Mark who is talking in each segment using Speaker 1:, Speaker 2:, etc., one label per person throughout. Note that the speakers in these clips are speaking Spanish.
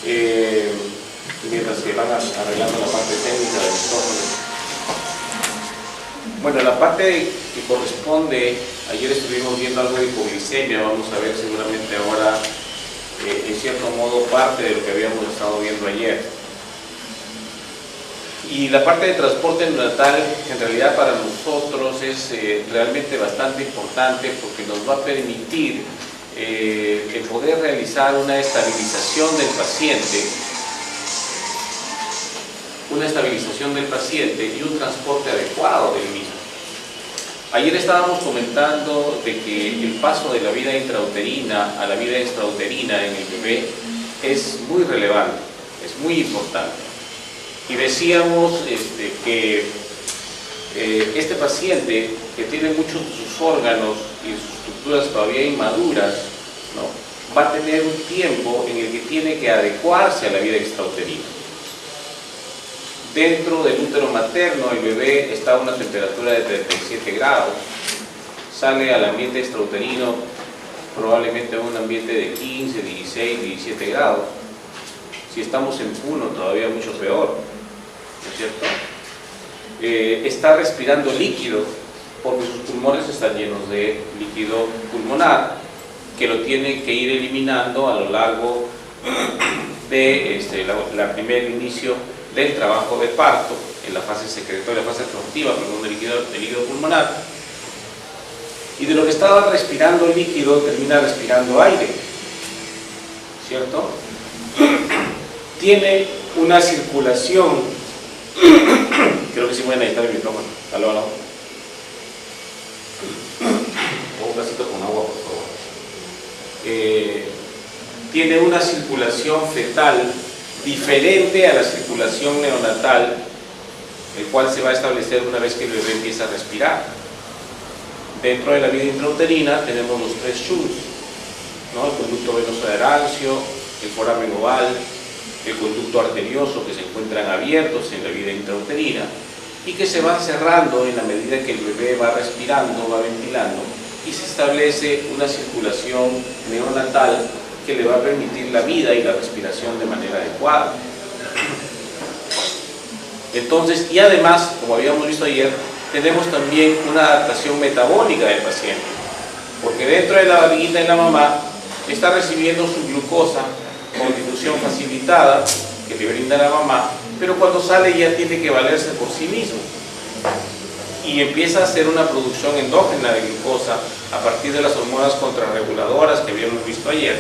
Speaker 1: mientras que van arreglando la parte técnica del micrófono. Bueno, la parte que corresponde, ayer estuvimos viendo algo de hipoglicemia, vamos a ver seguramente ahora, en cierto modo, parte de lo que habíamos estado viendo ayer. Y la parte de transporte neonatal, en realidad para nosotros es realmente bastante importante porque nos va a permitir el poder realizar una estabilización del paciente y un transporte adecuado del mismo. Ayer estábamos comentando de que el paso de la vida intrauterina a la vida extrauterina en el bebé es muy relevante, es muy importante. Y decíamos que este paciente que tiene muchos de sus órganos y sus estructuras todavía inmaduras, ¿no?, va a tener un tiempo en el que tiene que adecuarse a la vida extrauterina. Dentro del útero materno el bebé está a una temperatura de 37 grados, sale al ambiente extrauterino probablemente a un ambiente de 15, 16, 17 grados. Si estamos en Puno todavía mucho peor, ¿no es cierto? Está respirando líquido porque sus pulmones están llenos de líquido pulmonar que lo tiene que ir eliminando a lo largo de la primer inicio del trabajo de parto, en la fase secretoria, la fase absortiva, perdón, del líquido pulmonar. Y de lo que estaba respirando líquido termina respirando aire, ¿cierto? Tiene una circulación, creo que sí voy a necesitar el micrófono, aló. Un vasito con agua, por favor. Tiene una circulación fetal diferente a la circulación neonatal, el cual se va a establecer una vez que el bebé empieza a respirar. Dentro de la vida intrauterina tenemos los tres shunts, ¿no? El conducto venoso de Arancio, el foramen oval, el conducto arterioso, que se encuentran abiertos en la vida intrauterina y que se van cerrando en la medida que el bebé va respirando, va ventilando, y se establece una circulación neonatal que le va a permitir la vida y la respiración de manera adecuada. Entonces, y además, como habíamos visto ayer, tenemos también una adaptación metabólica del paciente, porque dentro de la barriguita de la mamá está recibiendo su glucosa con difusión facilitada que le brinda la mamá, pero cuando sale ya tiene que valerse por sí mismo y empieza a hacer una producción endógena de glucosa a partir de las hormonas contrarreguladoras que habíamos visto ayer,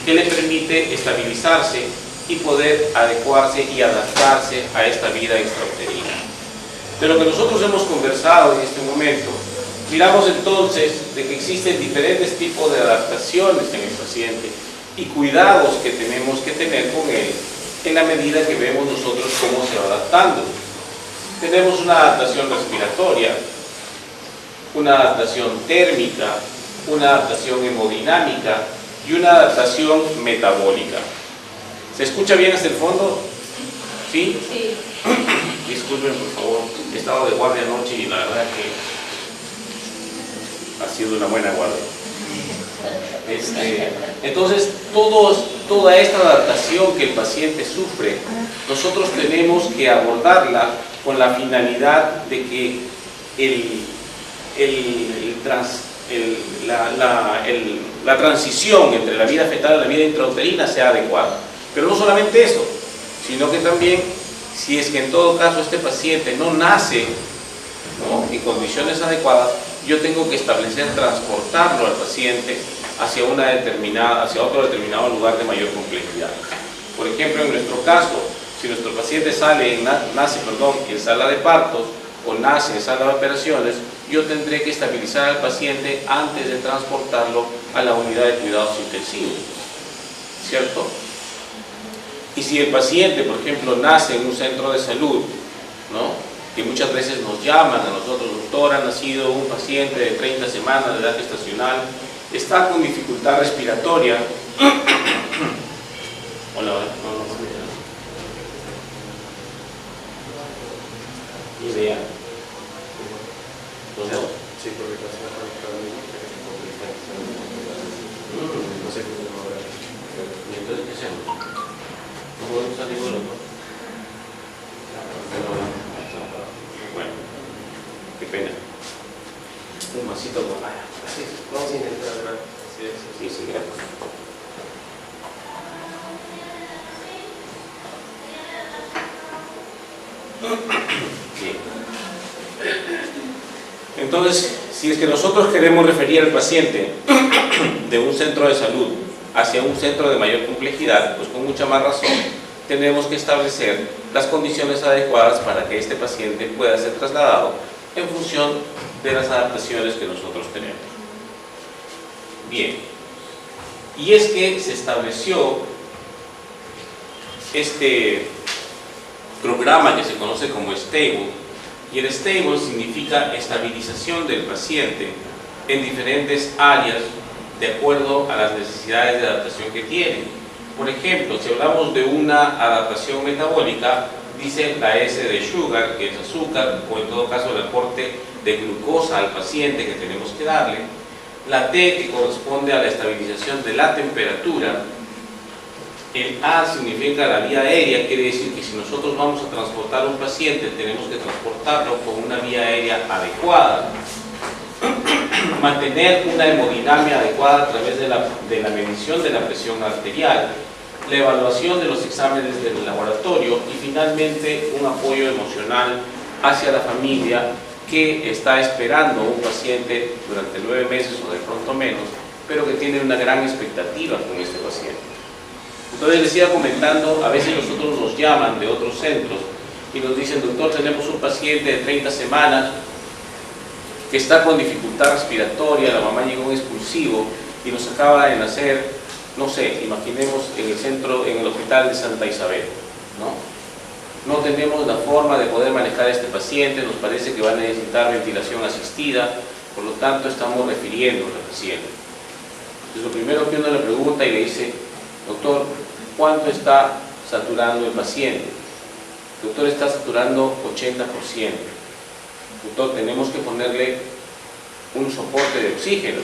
Speaker 1: que le permite estabilizarse y poder adecuarse y adaptarse a esta vida extrauterina. De lo que nosotros hemos conversado en este momento, miramos entonces de que existen diferentes tipos de adaptaciones en el paciente y cuidados que tenemos que tener con él en la medida que vemos nosotros cómo se va adaptando. Tenemos una adaptación respiratoria, una adaptación térmica, una adaptación hemodinámica y una adaptación metabólica. ¿Se escucha bien hasta el fondo? ¿Sí? Sí. Disculpen, por favor, he estado de guardia anoche y la verdad que ha sido una buena guardia. Entonces, toda esta adaptación que el paciente sufre, nosotros tenemos que abordarla con la finalidad de que la transición entre la vida fetal y la vida intrauterina sea adecuada. Pero no solamente eso, sino que también, si es que en todo caso este paciente no nace, ¿no?, en condiciones adecuadas, yo tengo que establecer transportarlo al paciente hacia otro determinado lugar de mayor complejidad. Por ejemplo, en nuestro caso, si nuestro paciente nace en sala de partos o nace en sala de operaciones, yo tendré que estabilizar al paciente antes de transportarlo a la unidad de cuidados intensivos, ¿cierto? Y si el paciente, por ejemplo, nace en un centro de salud, ¿no?, que muchas veces nos llaman a nosotros, doctor, ha nacido un paciente de 30 semanas de edad gestacional, está con dificultad respiratoria. Hola, idea. ¿Los dos?
Speaker 2: Sí, porque casi no sé cómo ahora.
Speaker 1: ¿Y entonces qué hacemos? podemos usar ninguno, ¿no? Bueno, qué pena. Un vasito con...
Speaker 2: Sí, vamos a intentar, ¿verdad?
Speaker 1: Sí, sí, gracias. Bien. Entonces, si es que nosotros queremos referir al paciente de un centro de salud hacia un centro de mayor complejidad, pues con mucha más razón tenemos que establecer las condiciones adecuadas para que este paciente pueda ser trasladado en función de las adaptaciones que nosotros tenemos. Bien, y es que se estableció este programa que se conoce como Stable, y el Stable significa estabilización del paciente en diferentes áreas de acuerdo a las necesidades de adaptación que tiene. Por ejemplo, si hablamos de una adaptación metabólica, dice la S de sugar, que es azúcar, o en todo caso el aporte de glucosa al paciente que tenemos que darle. La T, que corresponde a la estabilización de la temperatura. El A significa la vía aérea, quiere decir que si nosotros vamos a transportar a un paciente, tenemos que transportarlo con una vía aérea adecuada. Mantener una hemodinamia adecuada a través de la medición de la presión arterial, la evaluación de los exámenes del laboratorio y finalmente un apoyo emocional hacia la familia que está esperando un paciente durante 9 meses o de pronto menos, pero que tiene una gran expectativa con este paciente. Entonces les iba comentando, a veces nosotros nos llaman de otros centros y nos dicen: doctor, tenemos un paciente de 30 semanas que está con dificultad respiratoria, la mamá llegó en expulsivo y nos acaba de nacer, no sé, imaginemos en el centro, en el hospital de Santa Isabel, ¿no? No tenemos la forma de poder manejar a este paciente, nos parece que va a necesitar ventilación asistida, por lo tanto estamos refiriendo al paciente. Entonces lo primero que uno le pregunta y le dice: doctor, ¿cuánto está saturando el paciente? Doctor, está saturando 80%. Doctor, tenemos que ponerle un soporte de oxígeno.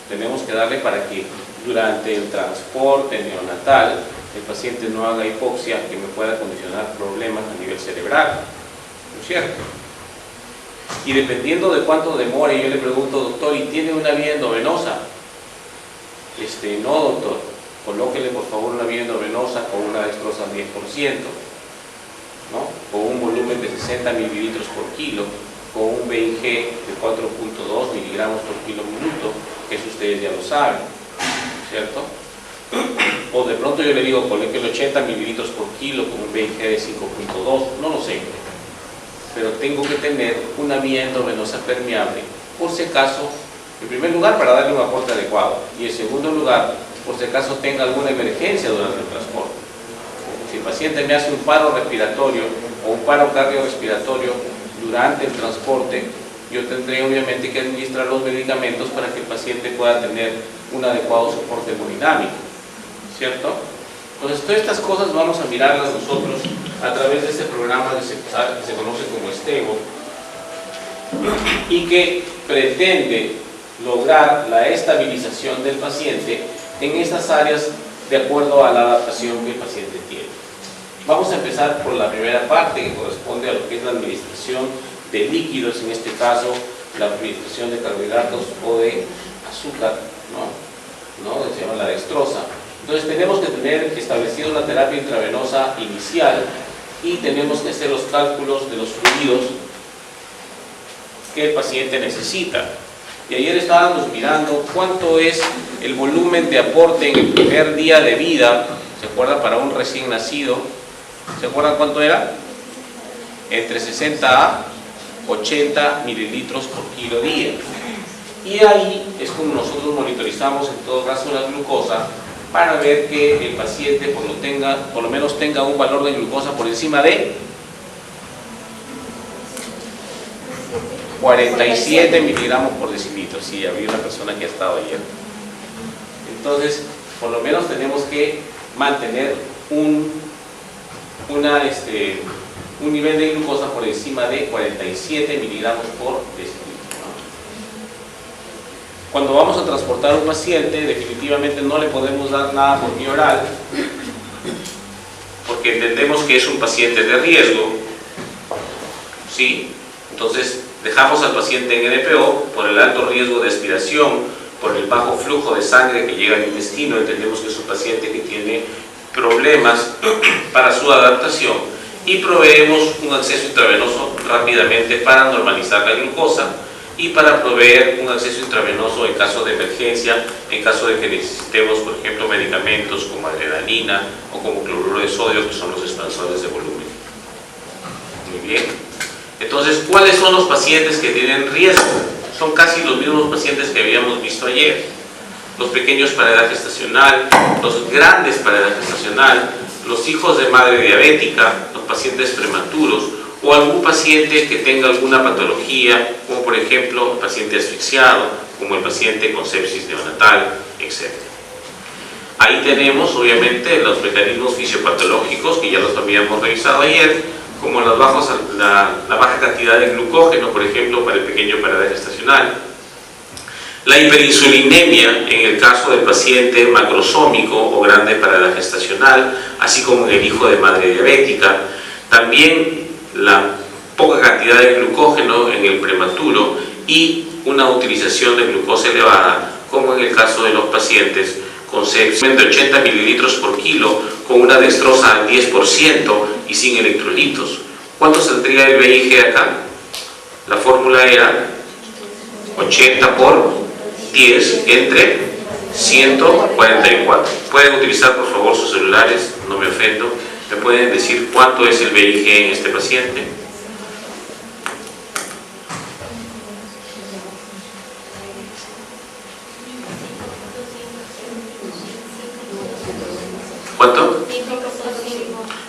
Speaker 1: Tenemos que darle para que durante el transporte neonatal el paciente no haga hipoxia que me pueda condicionar problemas a nivel cerebral. ¿No es cierto? Y dependiendo de cuánto demore, yo le pregunto: doctor, ¿y tiene una vía endovenosa? No, doctor. Colóquele por favor una vía endovenosa con una dextrosa al 10%, ¿no? Con un volumen de 60 mililitros por kilo, con un BIG de 4.2 miligramos por kilo minuto, que eso ustedes ya lo saben, ¿cierto? O de pronto yo le digo: colóquele 80 mililitros por kilo con un BIG de 5.2, no lo sé, pero tengo que tener una vía endovenosa permeable, por si acaso, en primer lugar, para darle un aporte adecuado, y en segundo lugar, por si acaso tenga alguna emergencia durante el transporte. Si el paciente me hace un paro respiratorio o un paro cardiorrespiratorio durante el transporte, yo tendré obviamente que administrar los medicamentos para que el paciente pueda tener un adecuado soporte hemodinámico, ¿cierto? Entonces todas estas cosas vamos a mirarlas nosotros a través de este programa que se conoce como Stable y que pretende lograr la estabilización del paciente en estas áreas de acuerdo a la adaptación que el paciente tiene. Vamos a empezar por la primera parte, que corresponde a lo que es la administración de líquidos, en este caso la administración de carbohidratos o de azúcar, ¿no? Se llama la dextrosa. Entonces tenemos que tener establecido una terapia intravenosa inicial y tenemos que hacer los cálculos de los fluidos que el paciente necesita. Y ayer estábamos mirando cuánto es el volumen de aporte en el primer día de vida. ¿Se acuerdan? Para un recién nacido, ¿se acuerdan cuánto era? Entre 60 a 80 mililitros por kilo día. Y ahí es como nosotros monitorizamos en todo caso la glucosa para ver que el paciente por lo menos tenga un valor de glucosa por encima de 47 miligramos por decilitro. Sí, había una persona que ha estado ayer. Entonces, por lo menos tenemos que mantener un nivel de glucosa por encima de 47 miligramos por decilitro, ¿no? Cuando vamos a transportar a un paciente, definitivamente no le podemos dar nada por vía oral, porque entendemos que es un paciente de riesgo, ¿sí? Entonces dejamos al paciente en NPO por el alto riesgo de aspiración, por el bajo flujo de sangre que llega al intestino. Entendemos que es un paciente que tiene problemas para su adaptación y proveemos un acceso intravenoso rápidamente para normalizar la glucosa y para proveer un acceso intravenoso en caso de emergencia, en caso de que necesitemos, por ejemplo, medicamentos como adrenalina o como cloruro de sodio, que son los expansores de volumen. Muy bien. Entonces, ¿cuáles son los pacientes que tienen riesgo? Son casi los mismos pacientes que habíamos visto ayer. Los pequeños para edad gestacional, los grandes para edad gestacional, los hijos de madre diabética, los pacientes prematuros o algún paciente que tenga alguna patología, como por ejemplo el paciente asfixiado, como el paciente con sepsis neonatal, etc. Ahí tenemos obviamente los mecanismos fisiopatológicos que ya los habíamos revisado ayer, como la baja cantidad de glucógeno, por ejemplo, para el pequeño para edad gestacional. La hiperinsulinemia en el caso del paciente macrosómico o grande para edad gestacional, así como en el hijo de madre diabética. También la poca cantidad de glucógeno en el prematuro y una utilización de glucosa elevada, como en el caso de los pacientes con sepsis de 80 mililitros por kilo, con una dextrosa al 10% y sin electrolitos. ¿Cuánto saldría el VIG acá? La fórmula era 80 por 10 entre 144. Pueden utilizar por favor sus celulares, no me ofendo. ¿Me pueden decir cuánto es el VIG en este paciente? ¿Cuánto?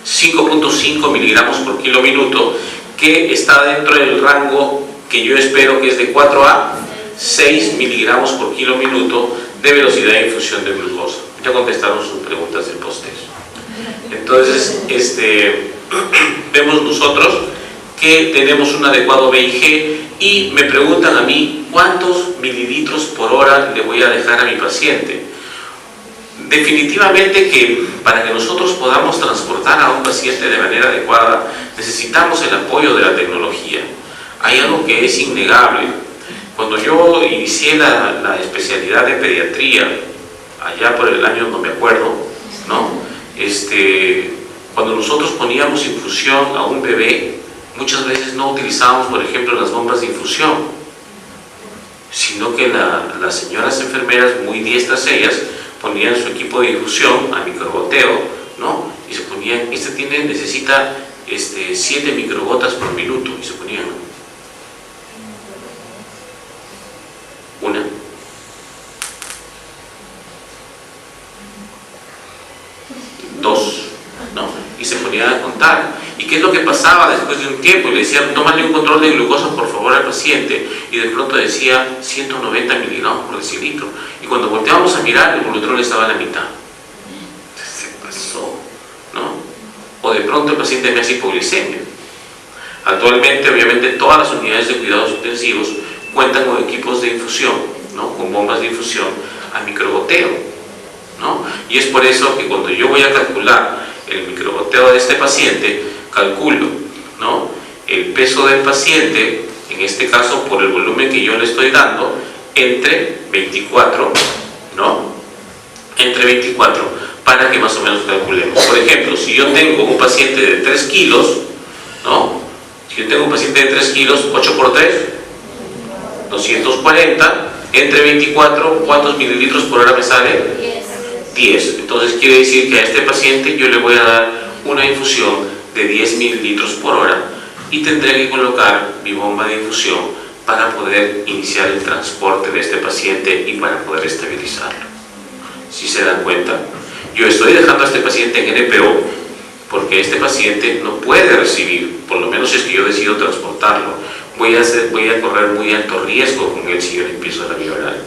Speaker 1: 5.5 miligramos por kilo minuto, que está dentro del rango que yo espero que es de 4 a 6 miligramos por kilo minuto de velocidad de infusión de glucosa. Ya contestaron sus preguntas del post-test. Entonces, vemos nosotros que tenemos un adecuado VIG y me preguntan a mí cuántos mililitros por hora le voy a dejar a mi paciente. Definitivamente que para que nosotros podamos transportar a un paciente de manera adecuada necesitamos el apoyo de la tecnología. Hay algo que es innegable. Cuando yo inicié la especialidad de pediatría, allá por el año no me acuerdo, ¿no? Cuando nosotros poníamos infusión a un bebé, muchas veces no utilizábamos, por ejemplo, las bombas de infusión, sino que las señoras enfermeras, muy diestras ellas, ponían su equipo de infusión a microgoteo, ¿no? Y se ponían, necesita 7 microgotas por minuto, y se ponían una, dos, ¿no? Y se ponían a contar. ¿Y qué es lo que pasaba después de un tiempo? Y le decían, tómale un control de glucosa por favor al paciente, y de pronto decía 190 miligramos por decilitro. Y cuando volteábamos a mirar, el control estaba a la mitad. Se pasó, ¿no? O de pronto el paciente me hace hipoglicemia. Actualmente, obviamente, todas las unidades de cuidados intensivos cuentan con equipos de infusión, ¿no? Con bombas de infusión a microgoteo, ¿no? Y es por eso que cuando yo voy a calcular el microgoteo de este paciente, calculo, ¿no? El peso del paciente, en este caso por el volumen que yo le estoy dando, entre 24, ¿no? Entre 24, para que más o menos calculemos. Por ejemplo, si yo tengo un paciente de 3 kilos, ¿no? Si yo tengo un paciente de 3 kilos, 8 por 3, 240, entre 24, ¿cuántos mililitros por hora me sale? 10. Entonces quiere decir que a este paciente yo le voy a dar una infusión de 10 mililitros por hora y tendré que colocar mi bomba de infusión para poder iniciar el transporte de este paciente y para poder estabilizarlo. Si se dan cuenta, yo estoy dejando a este paciente en NPO porque este paciente no puede recibir, por lo menos es que yo decido transportarlo, voy a correr muy alto riesgo con él si yo le empiezo la vía oral.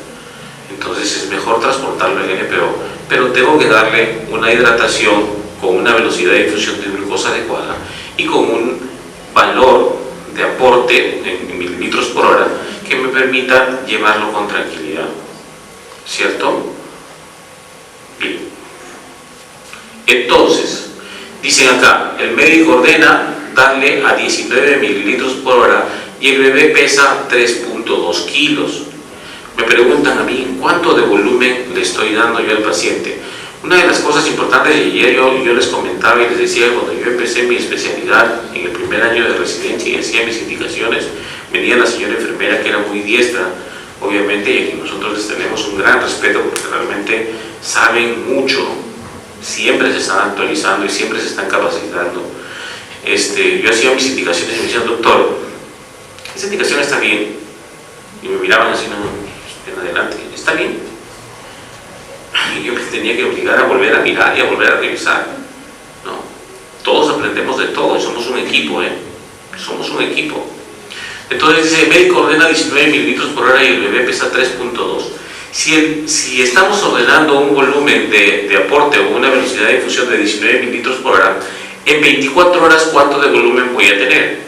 Speaker 1: Entonces es mejor transportarlo en NPO, pero tengo que darle una hidratación con una velocidad de infusión de glucosa adecuada y con un valor de aporte en mililitros por hora que me permita llevarlo con tranquilidad, ¿cierto? Bien. Entonces, Dicen acá, el médico ordena darle a 19 mililitros por hora y el bebé pesa 3.2 kilos. Me preguntan a mí, ¿cuánto de volumen le estoy dando yo al paciente? Una de las cosas importantes, y ayer yo les comentaba y les decía, cuando yo empecé mi especialidad en el primer año de residencia y hacía mis indicaciones, venía la señora enfermera que era muy diestra, obviamente, y aquí nosotros les tenemos un gran respeto porque realmente saben mucho, siempre se están actualizando y siempre se están capacitando. Yo hacía mis indicaciones y me decían, doctor, esa indicación está bien, y me miraban así, no, en adelante, está bien. Y yo me tenía que obligar a volver a mirar y a volver a revisar, ¿no? Todos aprendemos de todo y somos un equipo, somos un equipo. Entonces dice, el médico ordena 19 mililitros por hora y el bebé pesa 3.2. Si estamos ordenando un volumen de aporte o una velocidad de infusión de 19 mililitros por hora, en 24 horas, ¿cuánto de volumen voy a tener?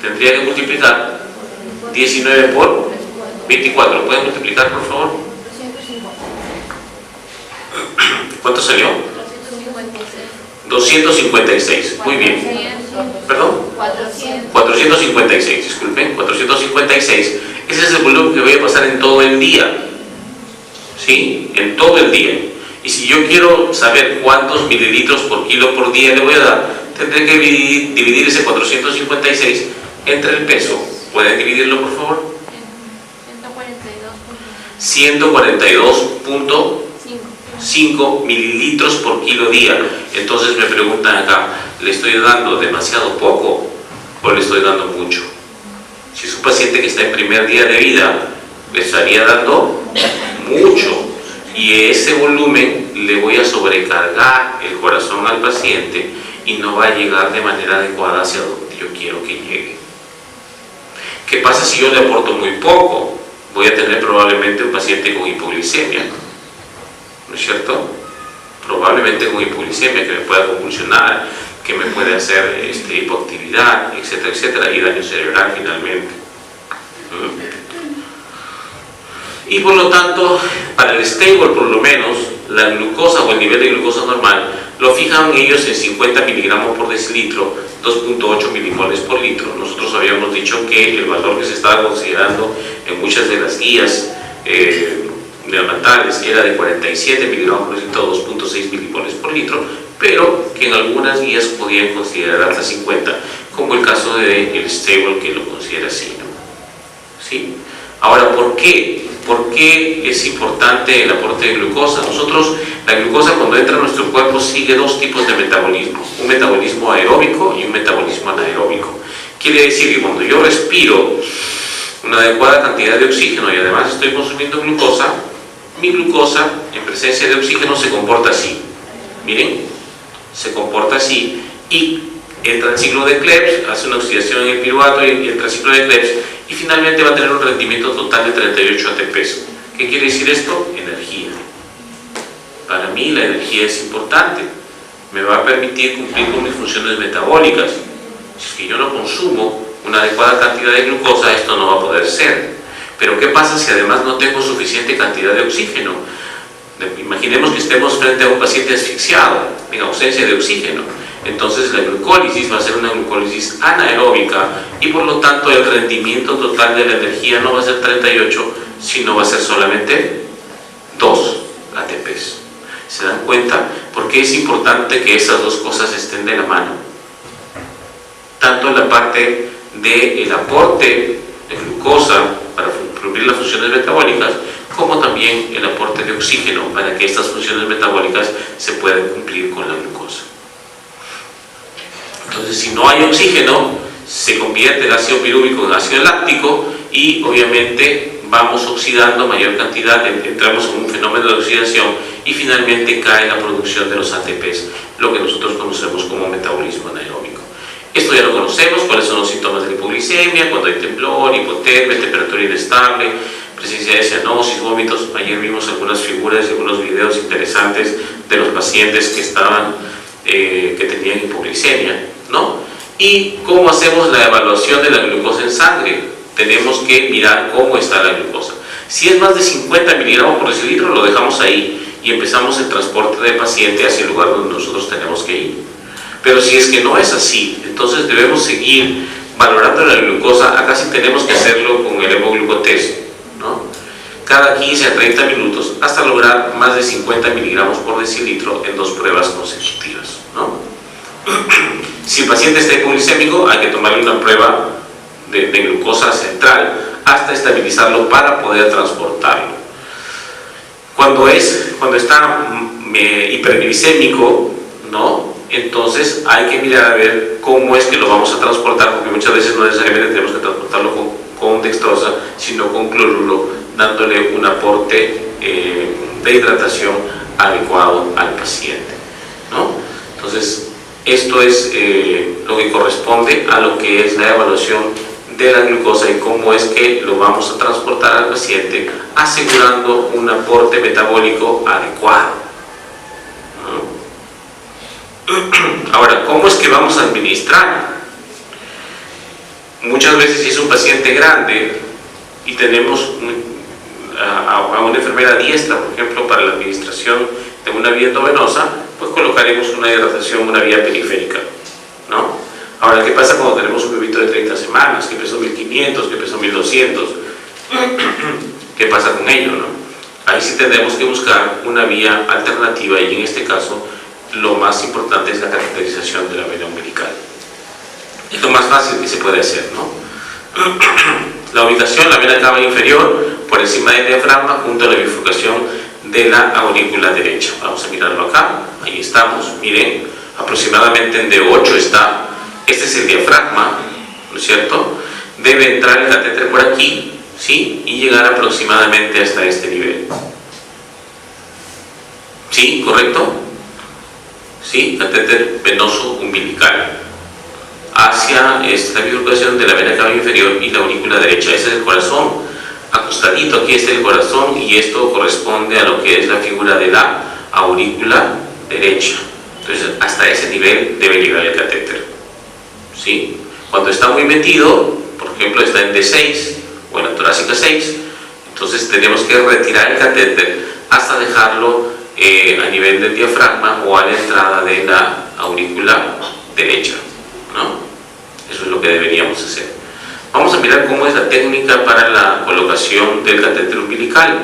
Speaker 1: Tendría que multiplicar 19 por 24. ¿Pueden multiplicar, por favor?
Speaker 3: 256.
Speaker 1: ¿Cuánto salió? 256. Muy bien. ¿Perdón? 456, disculpen. 456. Ese es el volumen que voy a pasar en todo el día. ¿Sí? En todo el día. Y si yo quiero saber cuántos mililitros por kilo por día le voy a dar, tendré que dividir ese 456 entre el peso. ¿Pueden dividirlo, por favor? 142.5 mililitros por kilo día. Entonces me preguntan acá, ¿le estoy dando demasiado poco o le estoy dando mucho? Si es un paciente que está en primer día de vida, le estaría dando mucho, y ese volumen le voy a sobrecargar el corazón al paciente y no va a llegar de manera adecuada hacia donde yo quiero que llegue. ¿Qué pasa si yo le aporto muy poco? Voy a tener probablemente un paciente con hipoglicemia, ¿no es cierto? Probablemente con hipoglicemia que me pueda convulsionar, que me puede hacer hipoactividad, etcétera, etcétera, y daño cerebral finalmente. Y por lo tanto, para el stable por lo menos, la glucosa o el nivel de glucosa normal lo fijan ellos en 50 miligramos por decilitro, 2.8 milimoles por litro. Nosotros habíamos dicho que el valor que se estaba considerando en muchas de las guías neonatales era de 47 miligramos por litro, 2.6 milimoles por litro, pero que en algunas guías podían considerar hasta 50, como el caso del stable que lo considera así, ¿no? ¿Sí? Ahora, ¿por qué? ¿Por qué es importante el aporte de glucosa? La glucosa cuando entra a nuestro cuerpo sigue dos tipos de metabolismo, un metabolismo aeróbico y un metabolismo anaeróbico. Quiere decir que cuando yo respiro una adecuada cantidad de oxígeno y además estoy consumiendo glucosa, mi glucosa en presencia de oxígeno se comporta así. Miren, se comporta así y entra el ciclo de Krebs, hace una oxidación en el piruvato y entra el ciclo de Krebs y finalmente va a tener un rendimiento total de 38 ATPs. ¿Qué quiere decir esto? Energía. Para mí la energía es importante, me va a permitir cumplir con mis funciones metabólicas. Si es que yo no consumo una adecuada cantidad de glucosa, esto no va a poder ser. Pero ¿qué pasa si además no tengo suficiente cantidad de oxígeno? Imaginemos que estemos frente a un paciente asfixiado, en ausencia de oxígeno. Entonces la glucólisis va a ser una glucólisis anaeróbica y por lo tanto el rendimiento total de la energía no va a ser 38, sino va a ser solamente 2 ATPs. ¿Se dan cuenta? Porque es importante que esas dos cosas estén de la mano. Tanto la parte del aporte de glucosa para cumplir las funciones metabólicas, como también el aporte de oxígeno para que estas funciones metabólicas se puedan cumplir con la glucosa. Entonces, si no hay oxígeno, se convierte el ácido pirúvico en ácido láctico y obviamente vamos oxidando mayor cantidad, entramos en un fenómeno de oxidación y finalmente cae la producción de los ATPs, lo que nosotros conocemos como metabolismo anaeróbico. Esto ya lo conocemos, cuáles son los síntomas de la hipoglicemia, cuando hay temblor, hipotermia, temperatura inestable, presencia de cianosis, vómitos. Ayer vimos algunas figuras y algunos videos interesantes de los pacientes que tenían hipoglicemia, ¿no? Y cómo hacemos la evaluación de la glucosa en sangre. Tenemos que mirar cómo está la glucosa. Si es más de 50 miligramos por decilitro, lo dejamos ahí y empezamos el transporte del paciente hacia el lugar donde nosotros tenemos que ir. Pero si es que no es así, entonces debemos seguir valorando la glucosa. Acá sí tenemos que hacerlo con el hemoglucotest, ¿no? Cada 15 a 30 minutos hasta lograr más de 50 miligramos por decilitro en 2 pruebas consecutivas, ¿no? Si el paciente está hipoglicémico, hay que tomarle una prueba de glucosa central hasta estabilizarlo para poder transportarlo. Cuando está hiperglicémico, ¿no? Entonces hay que mirar a ver cómo es que lo vamos a transportar, porque muchas veces no necesariamente tenemos que transportarlo con dextrosa, sino con cloruro, dándole un aporte de hidratación adecuado al paciente, ¿no? Entonces, esto es lo que corresponde a lo que es la evaluación de la glucosa y cómo es que lo vamos a transportar al paciente, asegurando un aporte metabólico adecuado, ¿no? Ahora, ¿cómo es que vamos a administrar? Muchas veces, si es un paciente grande y tenemos a una enfermera diestra, por ejemplo, para la administración de una vía endovenosa, pues colocaremos una hidratación, una vía periférica, ¿no? Ahora, ¿qué pasa cuando tenemos un bebito de 30 semanas, que pesa 1500, que pesa 1200? ¿Qué pasa con ello, no? Ahí sí tendremos que buscar una vía alternativa, y en este caso lo más importante es la cateterización de la vena umbilical. Es lo más fácil que se puede hacer, ¿no? La ubicación, la vena cava inferior, por encima del diafragma, junto a la bifurcación de la aurícula derecha. Vamos a mirarlo acá, ahí estamos, miren, aproximadamente en D8 está. Este es el diafragma, ¿no es cierto? Debe entrar el catéter por aquí, ¿sí? Y llegar aproximadamente hasta este nivel. ¿Sí? ¿Correcto? ¿Sí? Catéter venoso umbilical. Hacia esta bifurcación de la vena cava inferior y la aurícula derecha. Ese es el corazón. Acostadito aquí está el corazón, y esto corresponde a lo que es la figura de la aurícula derecha. Entonces, hasta ese nivel debe llegar el catéter. ¿Sí? Cuando está muy metido, por ejemplo está en D6 o en la torácica 6, entonces tenemos que retirar el catéter hasta dejarlo a nivel del diafragma o a la entrada de la aurícula derecha, ¿no? Eso es lo que deberíamos hacer. Vamos a mirar cómo es la técnica para la colocación del catéter umbilical.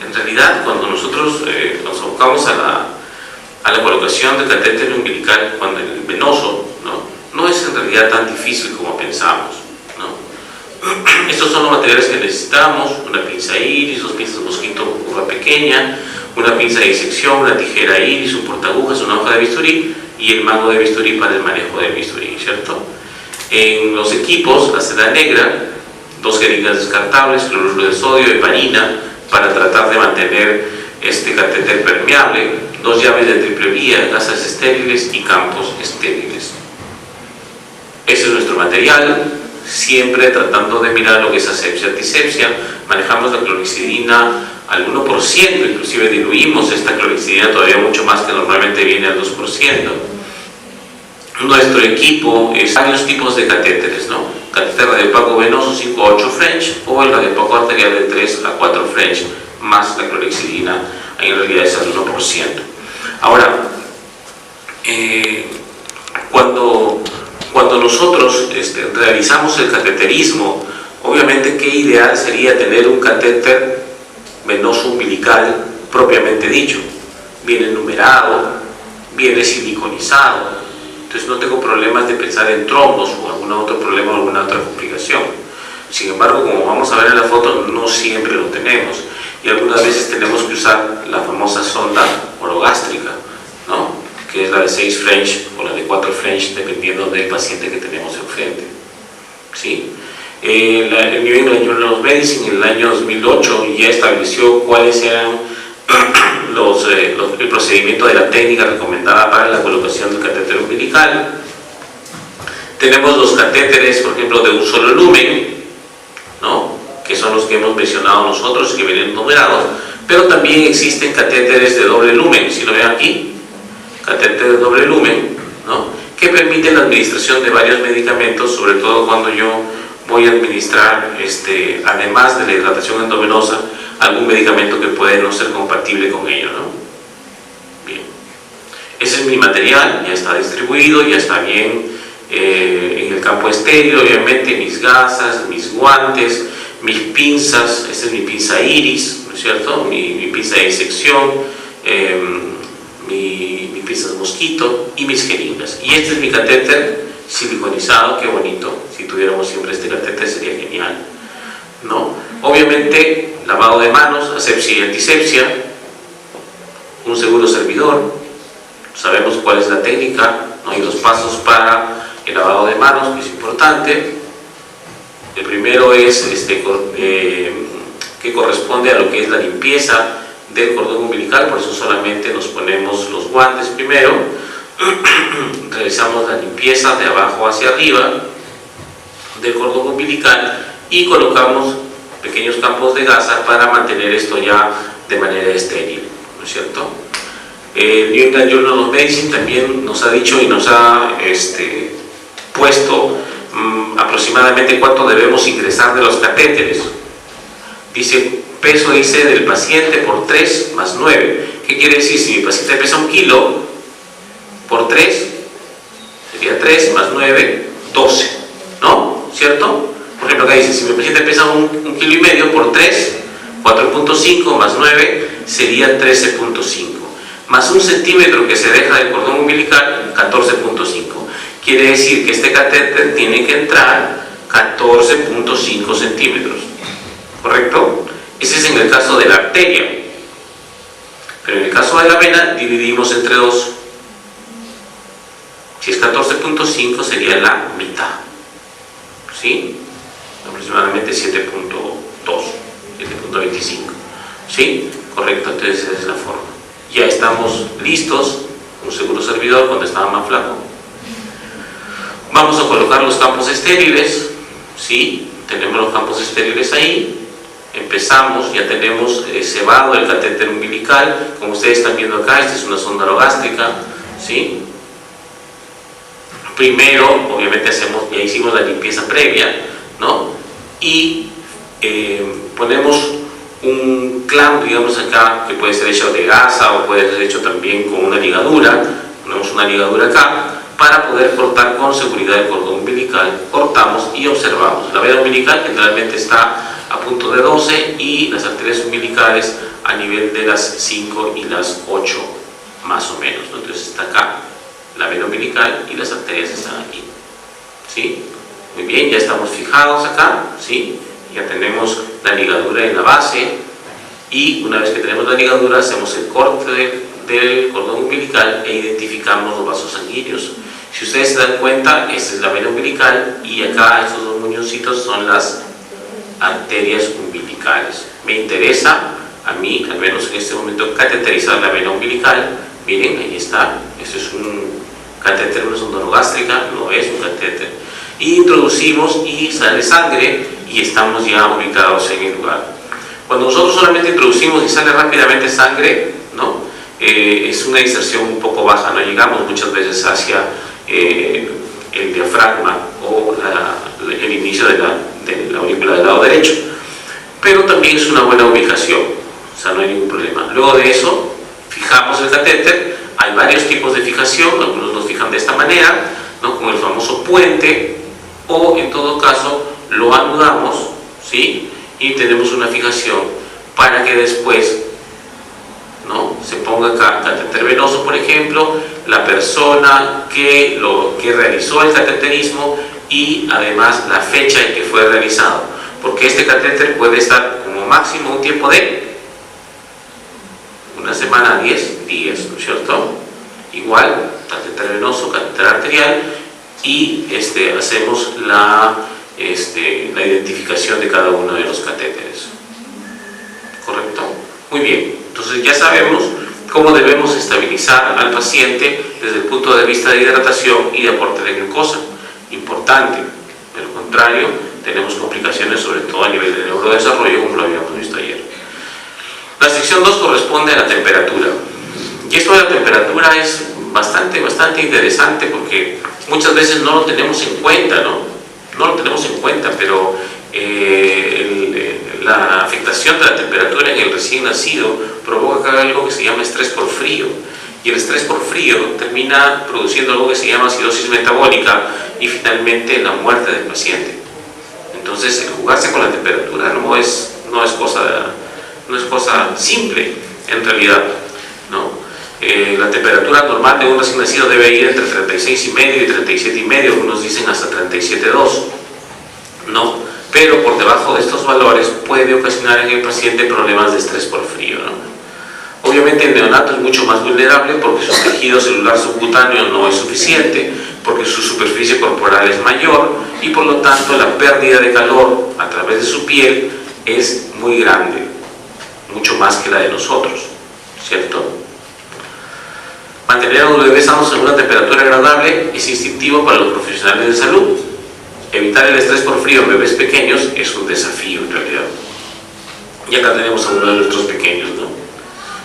Speaker 1: En realidad, cuando nosotros nos abocamos a la colocación del catéter umbilical, cuando el venoso, no es en realidad tan difícil como pensamos, ¿no? Estos son los materiales que necesitamos: una pinza iris, 2 pinzas mosquito curva pequeña, una pinza de disección, una tijera iris, un portagujas, una hoja de bisturí y el mango de bisturí para el manejo del bisturí, ¿cierto? En los equipos, la seda negra, 2 jeringas descartables, cloruro de sodio, heparina, para tratar de mantener este catéter permeable, 2 llaves de triple vía, gasas estériles y campos estériles. Ese es nuestro material, siempre tratando de mirar lo que es asepsia, antisepsia. Manejamos la clorexidina al 1%, inclusive diluimos esta clorexidina todavía mucho más, que normalmente viene al 2%. Nuestro equipo es varios tipos de catéteres, ¿no? Catéter radiopaco venoso 5 a 8 French, o el radiopaco arterial de 3 a 4 French, más la clorexidina, en realidad es al 1%. Ahora, cuando nosotros realizamos el cateterismo, obviamente qué ideal sería tener un catéter venoso umbilical propiamente dicho. Viene numerado, viene siliconizado, entonces no tengo problemas de pensar en trombos o algún otro problema o alguna otra complicación. Sin embargo, como vamos a ver en la foto, no siempre lo tenemos, y algunas veces tenemos que usar la famosa sonda orogástrica, ¿no? Que es la de 6 French o la de 4 French, dependiendo del paciente que tenemos enfrente, ¿sí? El New England Journal of Medicine en el año 2008 ya estableció cuáles eran el procedimiento de la técnica recomendada para la colocación del catéter umbilical. Tenemos los catéteres, por ejemplo, de un solo lumen, ¿no? Que son los que hemos mencionado nosotros, que vienen numerados, pero también existen catéteres de doble lumen, si lo ven aquí, catéter de doble lumen, ¿no? Que permiten la administración de varios medicamentos, sobre todo cuando yo voy a administrar, además de la hidratación endovenosa, algún medicamento que puede no ser compatible con ello, ¿no? Ese es mi material, ya está distribuido, ya está bien en el campo estéril, obviamente, mis gasas, mis guantes, mis pinzas. Esta es mi pinza iris, ¿no es cierto? Mi pinza de disección, mi pinza de mosquito y mis jeringas. Y este es mi catéter siliconizado, qué bonito. Si tuviéramos siempre este catéter sería genial, ¿no? Obviamente, lavado de manos, asepsia y antisepsia, un seguro servidor, sabemos cuál es la técnica, ¿no? Y los pasos para el lavado de manos, que es importante. El primero es que corresponde a lo que es la limpieza del cordón umbilical, por eso solamente nos ponemos los guantes primero, realizamos la limpieza de abajo hacia arriba del cordón umbilical y colocamos pequeños campos de gasa para mantener esto ya de manera estéril, ¿no es cierto? New England Journal of Medicine también nos ha dicho y nos ha puesto aproximadamente cuánto debemos ingresar de los catéteres. Dice, peso dice del paciente por 3 más 9. ¿Qué quiere decir? Si mi paciente pesa 1 kilo, por 3 sería 3 más 9, 12, ¿no? ¿Cierto? Por ejemplo, acá dice, si mi paciente pesa 1,5 kilos, por 3, 4.5 más 9 sería 13.5. Más 1 centímetro que se deja del cordón umbilical, 14.5. Quiere decir que este catéter tiene que entrar 14.5 centímetros. ¿Correcto? Ese es en el caso de la arteria. Pero en el caso de la vena, dividimos entre 2. Si es 14.5 sería la mitad. ¿Sí? Aproximadamente 7.2, 7.25. ¿Sí? Correcto, entonces esa es la forma. Ya estamos listos, un seguro servidor cuando estaba más flaco. Vamos a colocar los campos estériles. ¿Sí? Tenemos los campos estériles ahí. Empezamos, ya tenemos cebado el catéter umbilical, como ustedes están viendo acá. Esta es una sonda orogástrica, ¿sí? Primero, obviamente ya hicimos la limpieza previa, ¿no? Y ponemos un clamp, digamos acá, que puede ser hecho de gasa o puede ser hecho también con una ligadura. Ponemos una ligadura acá para poder cortar con seguridad el cordón umbilical. Cortamos y observamos. La vena umbilical generalmente está a punto de 12 y las arterias umbilicales a nivel de las 5 y las 8 más o menos, ¿no? Entonces está acá la vena umbilical y las arterias están aquí, ¿sí? Muy bien, ya estamos fijados acá, ¿sí? Ya tenemos la ligadura en la base y una vez que tenemos la ligadura hacemos el corte del cordón umbilical e identificamos los vasos sanguíneos. Si ustedes se dan cuenta, esta es la vena umbilical y acá estos dos muñoncitos son las arterias umbilicales. Me interesa a mí, al menos en este momento, cateterizar la vena umbilical. Miren, ahí está. Este es un catéter, una sonda orogástrica, no es un catéter. Y introducimos y sale sangre y estamos ya ubicados en el lugar. Cuando nosotros solamente introducimos y sale rápidamente sangre, ¿no? Es una inserción un poco baja, no llegamos muchas veces hacia el diafragma o el inicio de la aurícula del lado derecho, pero también es una buena ubicación, o sea, no hay ningún problema. Luego de eso fijamos el catéter. Hay varios tipos de fijación, algunos nos fijan de esta manera, ¿no? Con el famoso puente, o en todo caso lo anudamos, ¿sí? Y tenemos una fijación para que después, ¿no? Se ponga acá catéter venoso, por ejemplo, la persona que realizó el cateterismo y además la fecha en que fue realizado, porque este catéter puede estar como máximo un tiempo de una semana a 10 días, ¿no es cierto? Igual, catéter venoso, catéter arterial, y hacemos la identificación de cada uno de los catéteres. ¿Correcto? Muy bien, entonces ya sabemos cómo debemos estabilizar al paciente desde el punto de vista de hidratación y de aporte de glucosa. Importante, de lo contrario, tenemos complicaciones sobre todo a nivel de neurodesarrollo, como lo habíamos visto ayer. La sección 2 corresponde a la temperatura. Y esto de la temperatura es bastante interesante porque muchas veces no lo tenemos en cuenta, ¿no? No lo tenemos en cuenta, pero la afectación de la temperatura en el recién nacido provoca algo que se llama estrés por frío. Y el estrés por frío termina produciendo algo que se llama acidosis metabólica y finalmente la muerte del paciente. Entonces, el jugarse con la temperatura no es cosa simple, en realidad, ¿no? La temperatura normal de un recién nacido debe ir entre 36,5 y 37,5, algunos dicen hasta 37,2, ¿no? Pero por debajo de estos valores puede ocasionar en el paciente problemas de estrés por frío, ¿no? Obviamente el neonato es mucho más vulnerable porque su tejido celular subcutáneo no es suficiente, porque su superficie corporal es mayor y por lo tanto la pérdida de calor a través de su piel es muy grande, mucho más que la de nosotros, ¿cierto? Mantener a los bebés sanos en una temperatura agradable es instintivo para los profesionales de salud. Evitar el estrés por frío en bebés pequeños es un desafío en realidad. Y acá tenemos a uno de nuestros pequeños, ¿no?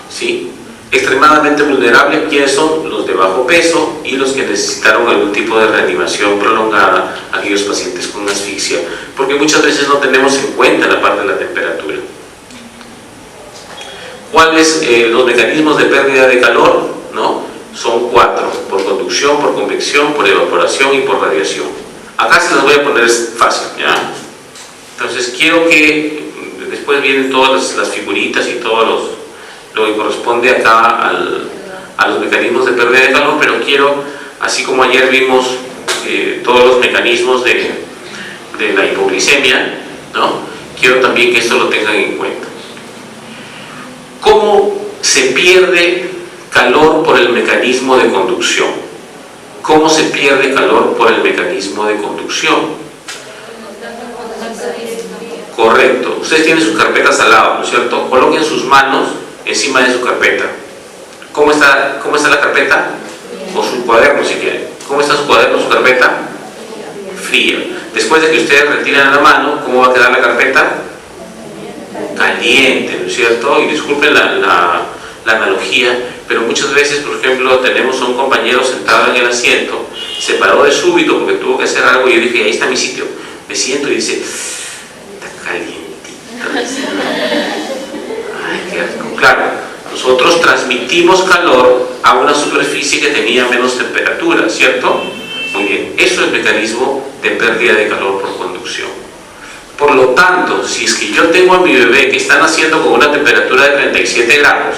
Speaker 1: ¿Sí? Extremadamente vulnerables, ¿quiénes son? Los de bajo peso y los que necesitaron algún tipo de reanimación prolongada, aquellos pacientes con asfixia, porque muchas veces no tenemos en cuenta la parte de la temperatura. ¿Cuáles los mecanismos de pérdida de calor? ¿No? Son 4, por conducción, por convección, por evaporación y por radiación. Acá se los voy a poner fácil, ¿ya? Entonces quiero que después vienen todas las figuritas y todos lo que corresponde acá a los mecanismos de pérdida de calor, pero quiero, así como ayer vimos todos los mecanismos de la hipoglicemia, ¿no? Quiero también que esto lo tengan en cuenta. ¿Cómo se pierde calor por el mecanismo de conducción? ¿Cómo se pierde calor por el mecanismo de conducción? Correcto. Ustedes tienen sus carpetas al lado, ¿no es cierto? Coloquen sus manos encima de su carpeta. ¿Cómo está la carpeta? O su cuaderno, si quieren. ¿Cómo está su cuaderno, su carpeta? Fría. Después de que ustedes retiran la mano, ¿cómo va a quedar la carpeta? Caliente, ¿no es cierto? Y disculpen la analogía, pero muchas veces, por ejemplo, tenemos a un compañero sentado en el asiento, se paró de súbito porque tuvo que hacer algo y yo dije, ahí está mi sitio. Me siento y dice, está calientito. Ay, qué asco. Claro, nosotros transmitimos calor a una superficie que tenía menos temperatura, ¿cierto? Muy bien, eso es el mecanismo de pérdida de calor por conducción. Por lo tanto, si es que yo tengo a mi bebé que está naciendo con una temperatura de 37 grados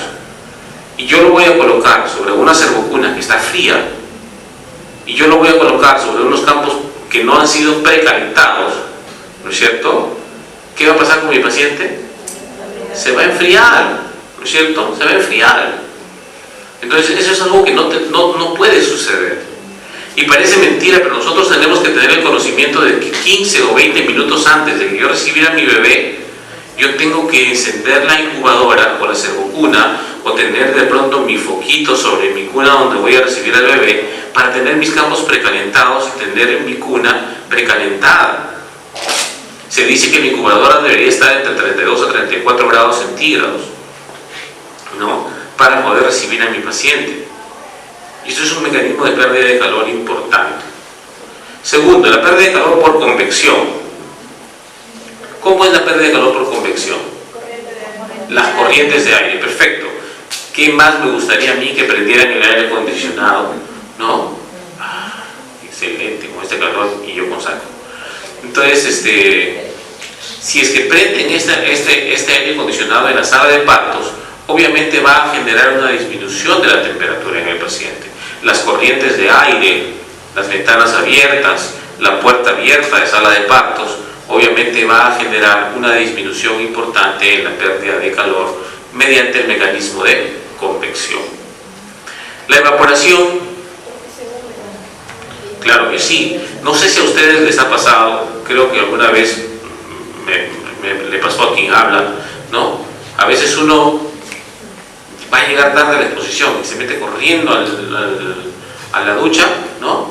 Speaker 1: y yo lo voy a colocar sobre una servocuna que está fría y yo lo voy a colocar sobre unos campos que no han sido precalentados, ¿no es cierto? ¿Qué va a pasar con mi paciente? Se va a enfriar, ¿no es cierto? Se va a enfriar. Entonces eso es algo que no puede suceder. Y parece mentira, pero nosotros tenemos que tener el conocimiento de que 15 o 20 minutos antes de que yo recibiera a mi bebé, yo tengo que encender la incubadora o la servocuna o tener de pronto mi foquito sobre mi cuna donde voy a recibir al bebé para tener mis campos precalentados y tener mi cuna precalentada. Se dice que mi incubadora debería estar entre 32 a 34 grados centígrados, ¿no? Para poder recibir a mi paciente. Y eso es un mecanismo de pérdida de calor importante. Segundo, la pérdida de calor por convección. ¿Cómo es la pérdida de calor por convección? Las corrientes de aire, perfecto. ¿Qué más me gustaría a mí que prendieran el aire acondicionado? ¿No? Excelente, con este calor y yo con saco. Entonces, si es que prenden este aire acondicionado en la sala de partos, obviamente va a generar una disminución de la temperatura en el paciente. Las corrientes de aire, las ventanas abiertas, la puerta abierta de sala de partos, obviamente va a generar una disminución importante en la pérdida de calor mediante el mecanismo de convección. La evaporación, claro que sí. No sé si a ustedes les ha pasado, creo que alguna vez le pasó a quien habla, ¿no? A veces uno va a llegar tarde a la exposición y se mete corriendo a la ducha, ¿no?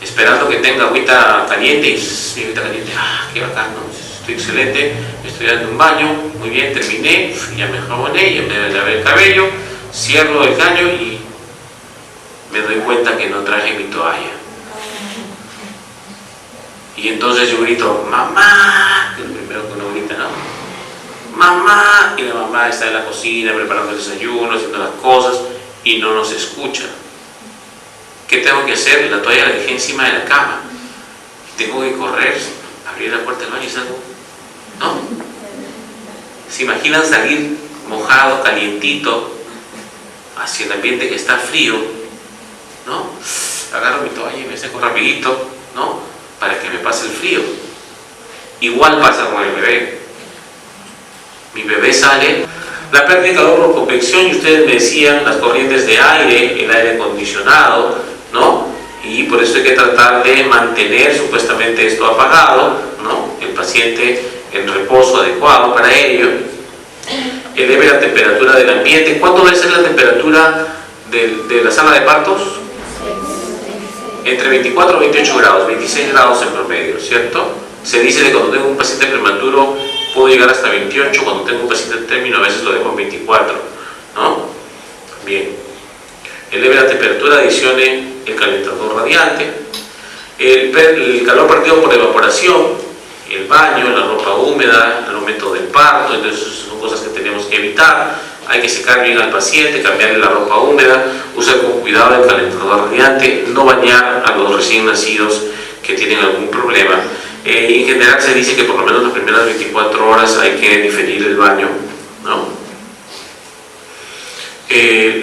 Speaker 1: Esperando que tenga agüita caliente y mi agüita caliente, qué bacán, ¿no? Estoy excelente, estoy dando un baño, muy bien, terminé, ya me jaboné, ya me lavé el cabello, cierro el caño y me doy cuenta que no traje mi toalla. Y entonces yo grito, mamá, que es lo primero que uno grita, ¿no? Mamá, y la mamá está en la cocina preparando el desayuno, haciendo las cosas,
Speaker 3: y no nos escucha. ¿Qué tengo que hacer? La toalla la dejé encima de la cama. Tengo que correr, abrir la puerta del baño y salgo. ¿No? ¿Se imaginan salir mojado, calientito, hacia el ambiente que está frío? ¿No? Agarro mi toalla y me seco rapidito, ¿no? Para que me pase el frío. Igual pasa con el bebé. Mi bebé sale, la pérdida de calor por convección, y ustedes me decían las corrientes de aire, el aire acondicionado, ¿no? Y por eso hay que tratar de mantener supuestamente esto apagado, ¿no? El paciente en reposo adecuado para ello. Eleve la temperatura del ambiente. ¿Cuánto debe ser la temperatura de la sala de partos? Entre 24 y 28 grados, 26 grados en promedio, ¿cierto? Se dice que cuando tengo un paciente prematuro puedo llegar hasta 28, cuando tengo un paciente en término a veces lo dejo en 24, ¿no? Bien. Eleve la temperatura, adicione el calentador radiante. El calor partido por evaporación, el baño, la ropa húmeda, el momento del parto, entonces son cosas que tenemos que evitar. Hay que secar bien al paciente, cambiarle la ropa húmeda, usar con cuidado el calentador radiante, no bañar a los recién nacidos que tienen algún problema. En general se dice que por lo menos las primeras 24 horas hay que diferir el baño, ¿no?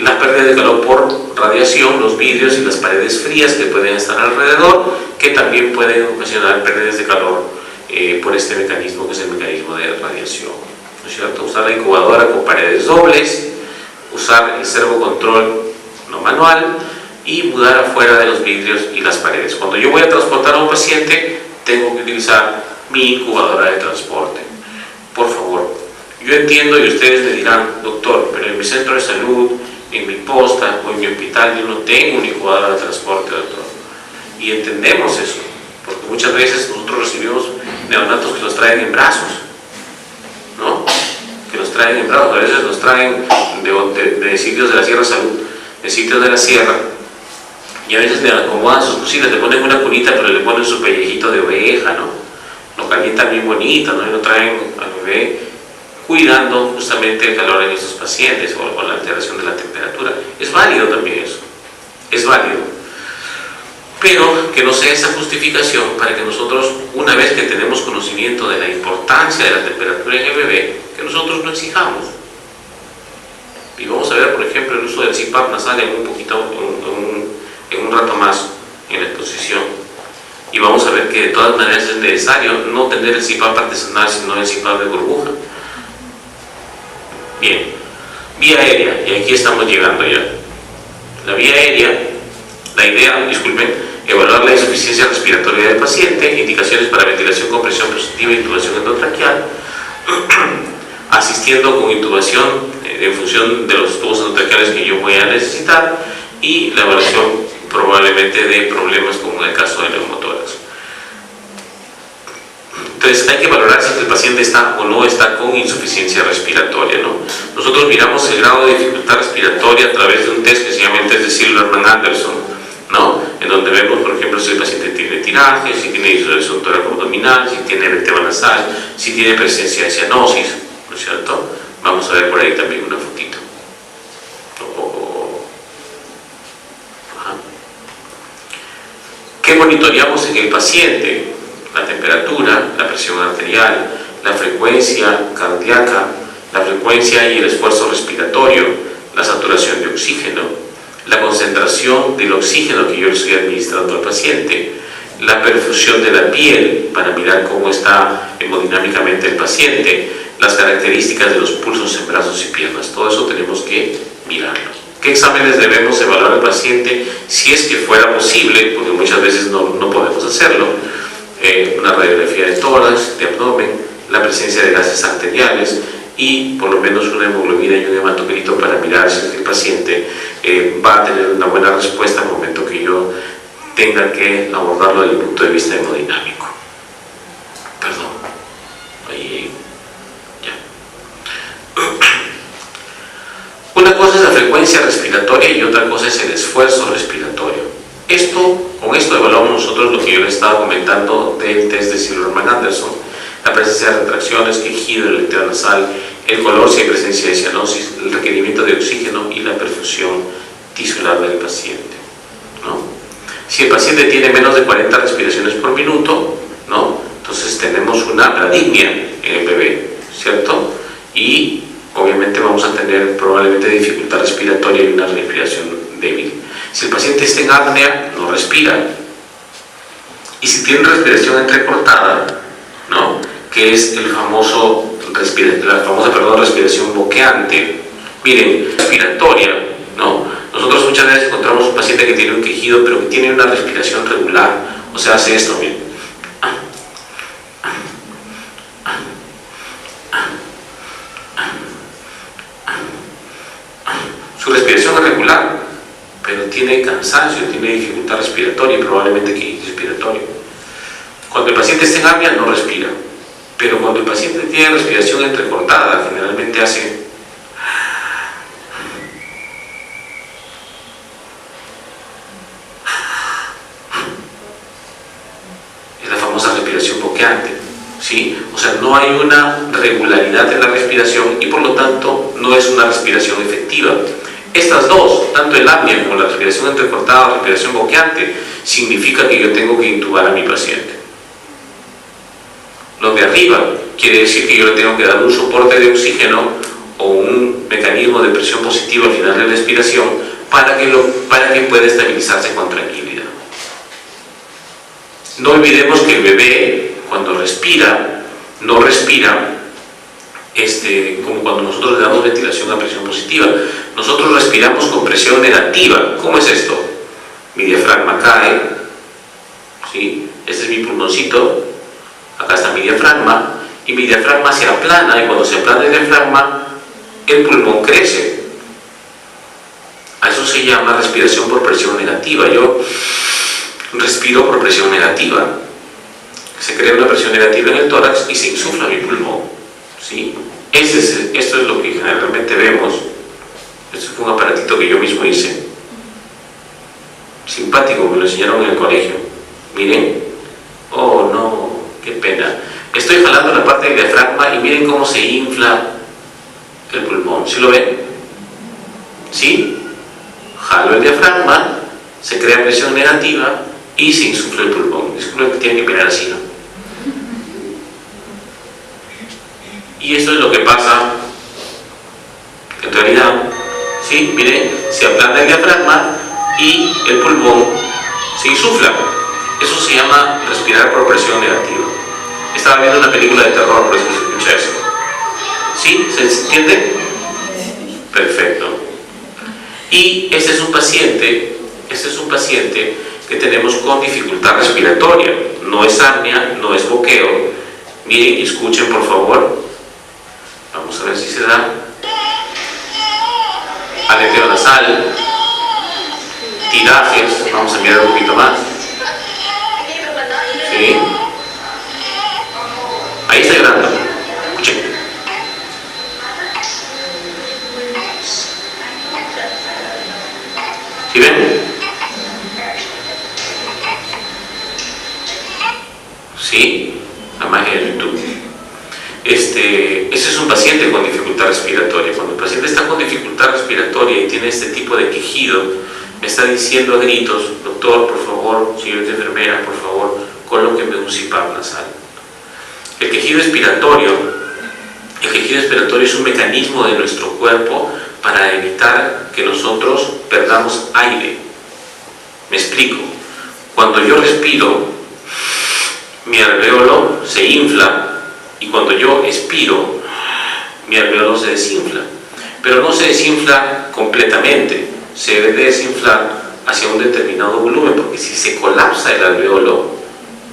Speaker 3: La pérdida de calor por radiación, los vidrios y las paredes frías que pueden estar alrededor, que también pueden ocasionar pérdidas de calor por este mecanismo que es el mecanismo de radiación, ¿no es cierto? Usar la incubadora con paredes dobles, usar el servocontrol no manual y mudar afuera de los vidrios y las paredes. Cuando yo voy a transportar a un paciente, tengo que utilizar mi incubadora de transporte. Por favor, yo entiendo y ustedes me dirán, doctor, pero en mi centro de salud, en mi posta o en mi hospital yo no tengo una incubadora de transporte, doctor. Y entendemos eso, porque muchas veces nosotros recibimos neonatos que los traen en brazos, ¿no? Que los traen en brazos, a veces los traen de sitios de la Sierra Salud, de sitios de la Sierra, y a veces le acomodan sus cositas, le ponen una cunita, pero le ponen su pellejito de oveja, ¿no? Lo calientan bien bonito, ¿no? Y lo traen al bebé, cuidando justamente el calor en estos pacientes o la alteración de la temperatura. Es válido también eso, es válido. Pero que no sea esa justificación para que nosotros, una vez que tenemos conocimiento de la importancia de la temperatura en el bebé, que nosotros no exijamos. Y vamos a ver, por ejemplo, el uso del CPAP nasal en un rato más en la exposición. Y vamos a ver que de todas maneras es necesario no tener el CPAP artesanal, sino el CPAP de burbuja. Bien, vía aérea, y aquí estamos llegando ya. La vía aérea, la idea, disculpen, evaluar la insuficiencia respiratoria del paciente, indicaciones para ventilación con presión positiva e intubación endotraqueal, asistiendo con intubación en función de los tubos endotraqueales que yo voy a necesitar, y la evaluación probablemente de problemas como en el caso de neumotórax. Entonces hay que valorar si el paciente está o no está con insuficiencia respiratoria, ¿no? Nosotros miramos el grado de dificultad respiratoria a través de un test que se llama el test de Silverman-Anderson, ¿no? En donde vemos, por ejemplo, si el paciente tiene tiraje, si tiene disociación toracoabdominal, si tiene erectema nasal, si tiene presencia de cianosis, ¿no es cierto? Vamos a ver por ahí también una fotito. ¿Qué monitoreamos en el paciente? La temperatura, la presión arterial, la frecuencia cardíaca, la frecuencia y el esfuerzo respiratorio, la saturación de oxígeno, la concentración del oxígeno que yo le estoy administrando al paciente, la perfusión de la piel para mirar cómo está hemodinámicamente el paciente, las características de los pulsos en brazos y piernas. Todo eso tenemos que mirarlo. ¿Qué exámenes debemos evaluar al paciente si es que fuera posible? Porque muchas veces no podemos hacerlo. Una radiografía de tórax, de abdomen, la presencia de gases arteriales y por lo menos una hemoglobina y un hematocrito para mirar si el paciente va a tener una buena respuesta al momento que yo tenga que abordarlo desde el punto de vista hemodinámico. Perdón. Ahí, ya. Una cosa es la frecuencia respiratoria y otra cosa es el esfuerzo respiratorio. Con esto evaluamos nosotros lo que yo les estaba comentando del test de Silverman-Anderson, la presencia de retracciones, quejido, el nasal, el color si hay presencia de cianosis, el requerimiento de oxígeno y la perfusión tisular del paciente, ¿no? Si el paciente tiene menos de 40 respiraciones por minuto, ¿no? Entonces tenemos una bradypnia en el bebé, ¿cierto? Y obviamente vamos a tener probablemente dificultad respiratoria y una respiración débil. Si el paciente está en apnea, no respira. Y si tiene respiración entrecortada, ¿no? Que es la famosa respiración boqueante. Miren, respiratoria, ¿no? Nosotros muchas veces encontramos un paciente que tiene un quejido, pero que tiene una respiración regular. O sea, hace esto, miren. Su respiración es regular, pero tiene cansancio, tiene dificultad respiratoria y probablemente quejido respiratorio. Cuando el paciente está en apnea no respira, pero cuando el paciente tiene respiración entrecortada, generalmente hace es la famosa respiración boqueante, ¿sí? O sea, no hay una regularidad en la respiración y por lo tanto no es una respiración efectiva. Estas dos, tanto el apnea como la respiración entrecortada o respiración boqueante, significa que yo tengo que intubar a mi paciente. Lo de arriba quiere decir que yo le tengo que dar un soporte de oxígeno o un mecanismo de presión positiva al final de la respiración para que pueda estabilizarse con tranquilidad. No olvidemos que el bebé, cuando respira, no respira como cuando nosotros le damos ventilación a presión positiva. Nosotros respiramos con presión negativa. ¿Cómo es esto? Mi diafragma cae, ¿sí? Este es mi pulmoncito, acá está mi diafragma, y mi diafragma se aplana, y cuando se aplana el diafragma, el pulmón crece. A eso se llama respiración por presión negativa. Yo respiro por presión negativa. Se crea una presión negativa en el tórax y se insufla mi pulmón, ¿sí? Esto es lo que generalmente vemos. Esto fue un aparatito que yo mismo hice. Simpático, me lo enseñaron en el colegio. Miren. Oh, no, qué pena. Estoy jalando la parte del diafragma y miren cómo se infla el pulmón. ¿Sí lo ven? ¿Sí? Jalo el diafragma, se crea presión negativa y se insufla el pulmón. Disculpen que tienen que mirar así, ¿no? Y eso es lo que pasa en realidad. ¿Sí? Miren, se aplana el diafragma y el pulmón se insufla. Eso se llama respirar por presión negativa. Estaba viendo una película de terror, por eso se escucha eso. ¿Sí? ¿Se entiende? Perfecto. Y este es un paciente que tenemos con dificultad respiratoria. No es apnea, no es boqueo. Miren y escuchen, por favor. Vamos a ver si se da. Aleteo nasal, tirajes. Vamos a mirar un poquito más. ¿Sí? Ahí está llorando. Escuchen. ¿Sí ven? ¿Sí? La magia de YouTube. Este es un paciente con dificultad respiratoria. Cuando el paciente está con dificultad respiratoria y tiene este tipo de quejido, me está diciendo a gritos: doctor, por favor, señorita enfermera, por favor, colóqueme un CPAP nasal. El quejido expiratorio es un mecanismo de nuestro cuerpo para evitar que nosotros perdamos aire. Me explico. Cuando yo respiro, mi alvéolo se infla, y cuando yo expiro, mi alvéolo se desinfla. Pero no se desinfla completamente, se debe desinflar hacia un determinado volumen, porque si se colapsa el alvéolo,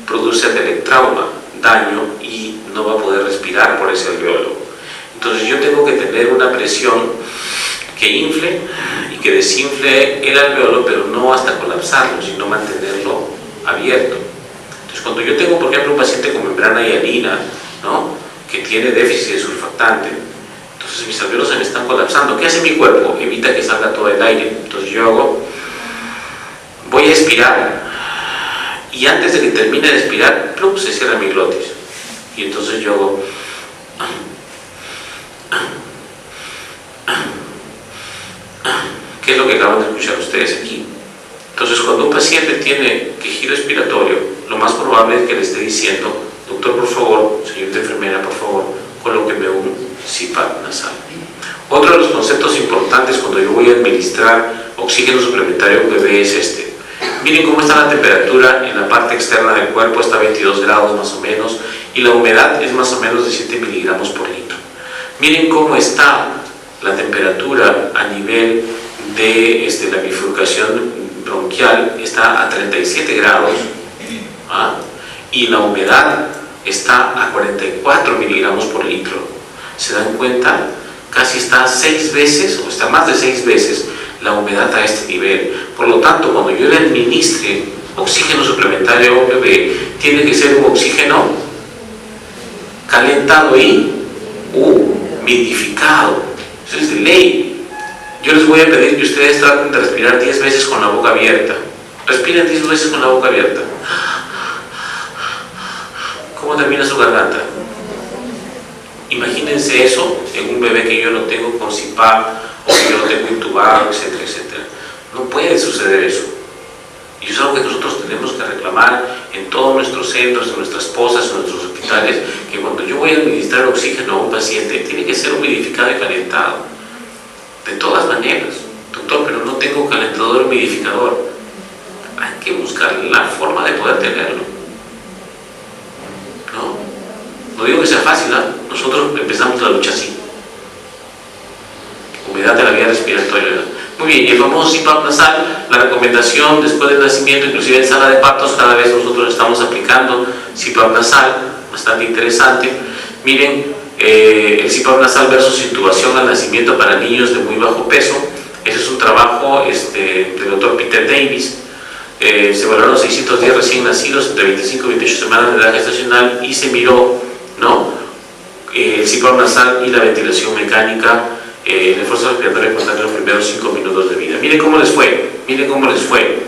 Speaker 3: produce atelectrauma, daño, y no va a poder respirar por ese alvéolo. Entonces yo tengo que tener una presión que infle y que desinfle el alvéolo, pero no hasta colapsarlo, sino mantenerlo abierto. Entonces cuando yo tengo, por ejemplo, un paciente con membrana hialina, ¿no?, que tiene déficit de surfactante, entonces mis alvéolos se me están colapsando. ¿Qué hace mi cuerpo? Evita que salga todo el aire. Entonces yo voy a expirar, y antes de que termine de expirar, ¡plum!, se cierra mi glotis. Y entonces yo hago que es lo que acaban de escuchar ustedes aquí. Entonces, cuando un paciente tiene quejido respiratorio, lo más probable es que le esté diciendo: doctor, por favor, señorita enfermera, por favor, colóqueme un CPAP nasal. Otro de los conceptos importantes cuando yo voy a administrar oxígeno suplementario a un bebé es este. Miren cómo está la temperatura en la parte externa del cuerpo, está a 22 grados más o menos, y la humedad es más o menos de 7 miligramos por litro. Miren cómo está la temperatura a nivel de la bifurcación bronquial, está a 37 grados, y la humedad está a 44 miligramos por litro. ¿Se dan cuenta? Casi está 6 veces, o está más de 6 veces la humedad a este nivel. Por lo tanto, cuando yo le administre oxígeno suplementario a un bebé, tiene que ser un oxígeno calentado y humidificado. Eso es de ley. Yo les voy a pedir que ustedes traten de respirar 10 veces con la boca abierta. Respiren 10 veces con la boca abierta. ¿Cómo termina su garganta? Imagínense eso en un bebé que yo no tengo con CPAP o que yo no tengo intubado, etcétera, etcétera. No puede suceder eso. Y eso es algo que nosotros tenemos que reclamar en todos nuestros centros, en nuestras posas, en nuestros hospitales, que cuando yo voy a administrar oxígeno a un paciente, tiene que ser humidificado y calentado. De todas maneras, doctor, pero no tengo calentador humidificador. Hay que buscar la forma de poder tenerlo. No digo que sea fácil, nosotros empezamos la lucha así. Humedad de la vía respiratoria. Muy bien, y el famoso CPAP nasal, la recomendación después del nacimiento, inclusive en sala de partos, cada vez nosotros estamos aplicando CPAP nasal, bastante interesante. Miren, el CPAP nasal versus intubación al nacimiento para niños de muy bajo peso. Ese es un trabajo del doctor Peter Davis. Se evaluaron 610 recién nacidos entre 25 y 28 semanas de edad gestacional y se miró, el CPAP nasal y la ventilación mecánica, el esfuerzo respiratorio constante en los primeros 5 minutos de vida. Miren cómo les fue, miren cómo les fue.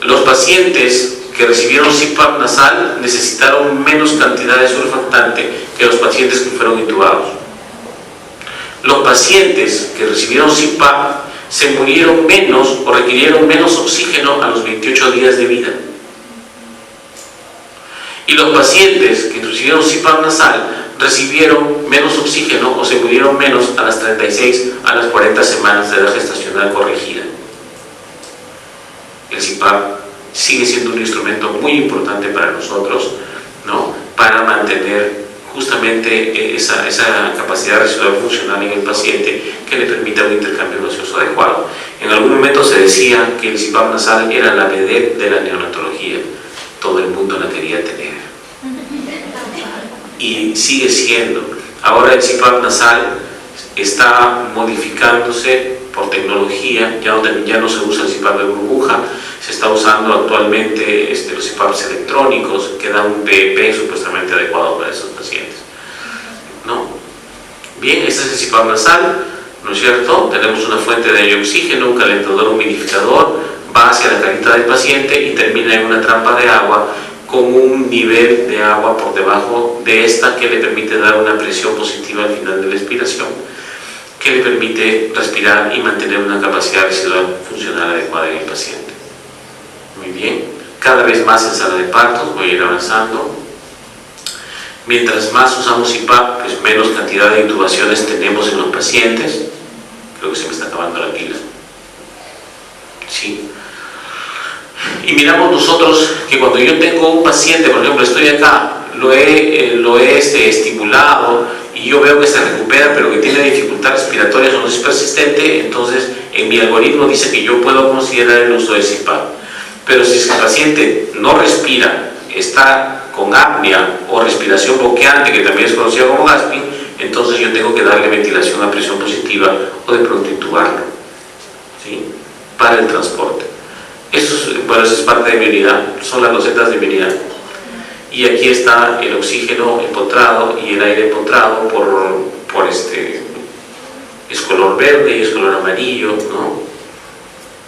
Speaker 3: Los pacientes que recibieron CPAP nasal necesitaron menos cantidad de surfactante que los pacientes que fueron intubados. Los pacientes que recibieron CPAP se murieron menos o requirieron menos oxígeno a los 28 días de vida. Y los pacientes que recibieron CPAP nasal recibieron menos oxígeno o se murieron menos a las 36 a las 40 semanas de edad gestacional corregida. El CPAP sigue siendo un instrumento muy importante para nosotros, para mantener justamente esa capacidad residual funcional en el paciente que le permita un intercambio gaseoso adecuado. En algún momento se decía que el CPAP nasal era la vedette de la neonatología. Todo el mundo la quería tener. Y sigue siendo. Ahora el CPAP nasal está modificándose por tecnología, ya no se usa el CPAP de burbuja, se está usando actualmente los CPAPs electrónicos que dan un PEP supuestamente adecuado para esos pacientes. Bien, este es el CPAP nasal, ¿no es cierto? Tenemos una fuente de oxígeno, un calentador humidificador, va hacia la carita del paciente y termina en una trampa de agua con un nivel de agua por debajo de esta que le permite dar una presión positiva al final de la expiración, que le permite respirar y mantener una capacidad residual funcional adecuada en el paciente. Muy bien, cada vez más en sala de partos, voy a ir avanzando. Mientras más usamos CPAP, pues menos cantidad de intubaciones tenemos en los pacientes. Creo que se me está acabando la pila. Sí. Y miramos nosotros que cuando yo tengo un paciente, por ejemplo, estoy acá, lo he estimulado y yo veo que se recupera, pero que tiene dificultad respiratoria o no es persistente, entonces en mi algoritmo dice que yo puedo considerar el uso de CPAP. Pero si el paciente no respira, está con apnea o respiración boqueante, que también es conocida como gasping, entonces yo tengo que darle ventilación a presión positiva o de pronto intubarlo, ¿sí?, para el transporte. Eso es parte de mi unidad, son las losetas de mi unidad. Y aquí está el oxígeno empotrado y el aire empotrado es color verde y es color amarillo,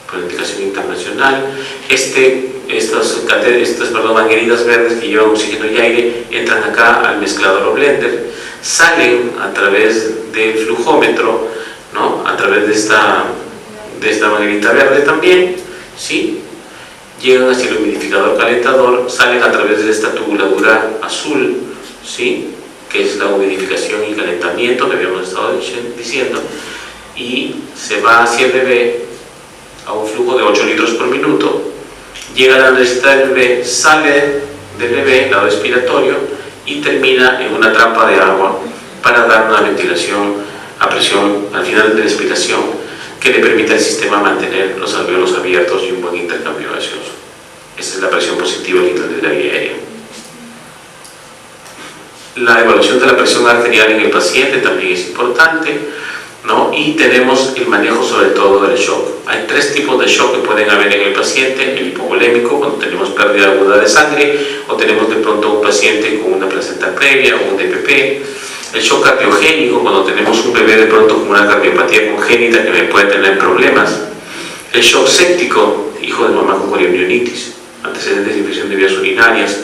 Speaker 3: por indicación internacional. Estas mangueritas verdes que llevan oxígeno y aire entran acá al mezclador o blender, salen a través del flujómetro, a través de de esta manguerita verde también, ¿sí? Llegan hacia el humidificador calentador, salen a través de esta tubuladura azul, ¿sí? Que es la humidificación y calentamiento que habíamos estado diciendo, y se va hacia el bebé a un flujo de 8 litros por minuto, llega a la necesidad del bebé, sale del bebé, lado respiratorio, y termina en una trampa de agua para dar una ventilación a presión al final de la respiración que le permita al sistema mantener los alvéolos abiertos y un buen intercambio gaseoso. Esa es la presión positiva al final de la vía aérea. La evaluación de la presión arterial en el paciente también es importante, ¿no? Y tenemos el manejo sobre todo del shock. Hay 3 tipos de shock que pueden haber en el paciente: el hipovolémico, cuando tenemos pérdida aguda de sangre, o tenemos de pronto un paciente con una placenta previa o un DPP. El shock cardiogénico, cuando tenemos un bebé de pronto con una cardiopatía congénita que me puede tener problemas. El shock séptico, hijo de mamá con poliomioelitis, antecedentes de infección de vías urinarias,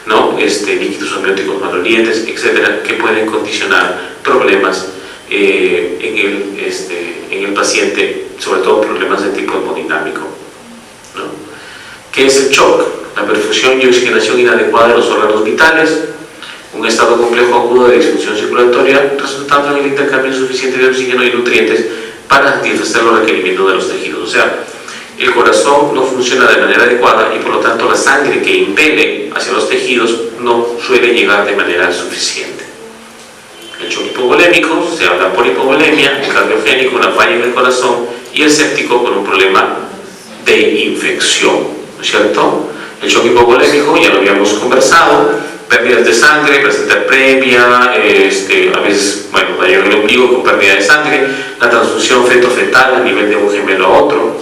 Speaker 3: ¿no? Líquidos amnióticos malolientes, etcétera, que pueden condicionar problemas en el paciente, sobre todo problemas de tipo hemodinámico, ¿no? ¿Qué es el shock? La perfusión y oxigenación inadecuada de los órganos vitales, un estado complejo agudo de disfunción circulatoria, resultando en el intercambio insuficiente de oxígeno y nutrientes para satisfacer los requerimientos de los tejidos. O sea, el corazón no funciona de manera adecuada y por lo tanto la sangre que impele hacia los tejidos no suele llegar de manera suficiente. El shock hipovolémico, se habla por hipovolemia, el cardiogénico, una falla en el corazón, y el séptico con un problema de infección, ¿no es cierto? El shock hipovolémico ya lo habíamos conversado: pérdidas de sangre, placenta previa, a veces, bueno, daño en el ombligo con pérdida de sangre, la transfusión feto-fetal a nivel de un gemelo a otro,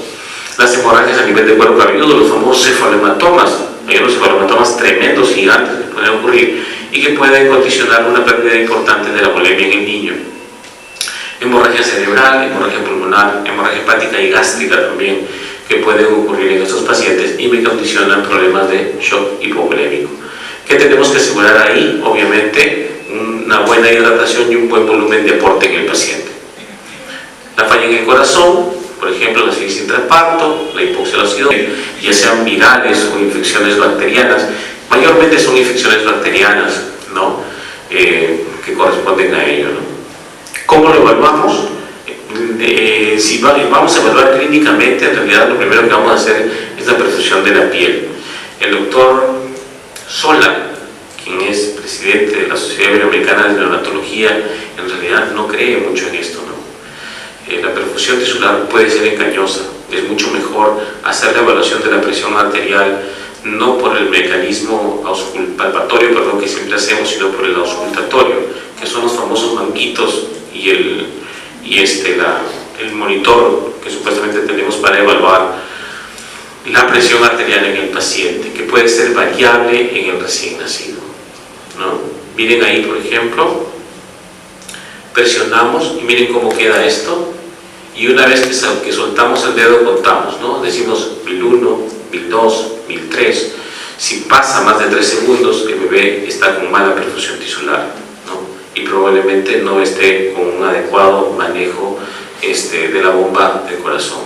Speaker 3: las hemorragias a nivel de cuero cabelludo, los famosos cefalomatomas. Hay unos cefalomatomas tremendos, gigantes, que pueden ocurrir y que pueden condicionar una pérdida importante de la volemia en el niño. Hemorragia cerebral, hemorragia pulmonar, hemorragia hepática y gástrica también, que pueden ocurrir en estos pacientes y me condicionan problemas de shock hipovolémico. ¿Qué tenemos que asegurar ahí? Obviamente, una buena hidratación y un buen volumen de aporte en el paciente. La falla en el corazón, por ejemplo, la asfixia intraparto, la hipoxia acidosis, ya sean virales o infecciones bacterianas, mayormente son infecciones bacterianas, ¿no? Que corresponden a ello, ¿no? ¿Cómo lo evaluamos? Si vamos a evaluar clínicamente, en realidad lo primero que vamos a hacer es la perfusión de la piel. El doctor Sola, quien es presidente de la Sociedad Iberoamericana de Neonatología, en realidad no cree mucho en esto, ¿no? La perfusión tisular puede ser engañosa. Es mucho mejor hacer la evaluación de la presión arterial no por el mecanismo palpatorio, que siempre hacemos, sino por el auscultatorio, que son los famosos manguitos y el monitor que supuestamente tenemos para evaluar la presión arterial en el paciente, que puede ser variable en el recién nacido, ¿no? Miren ahí, por ejemplo, presionamos y miren cómo queda esto, y una vez que soltamos el dedo contamos, ¿no? Decimos 1001, 1002, 1003. Si pasa más de 3 segundos, el bebé está con mala perfusión tisular, ¿no? Y probablemente no esté con un adecuado manejo de la bomba del corazón,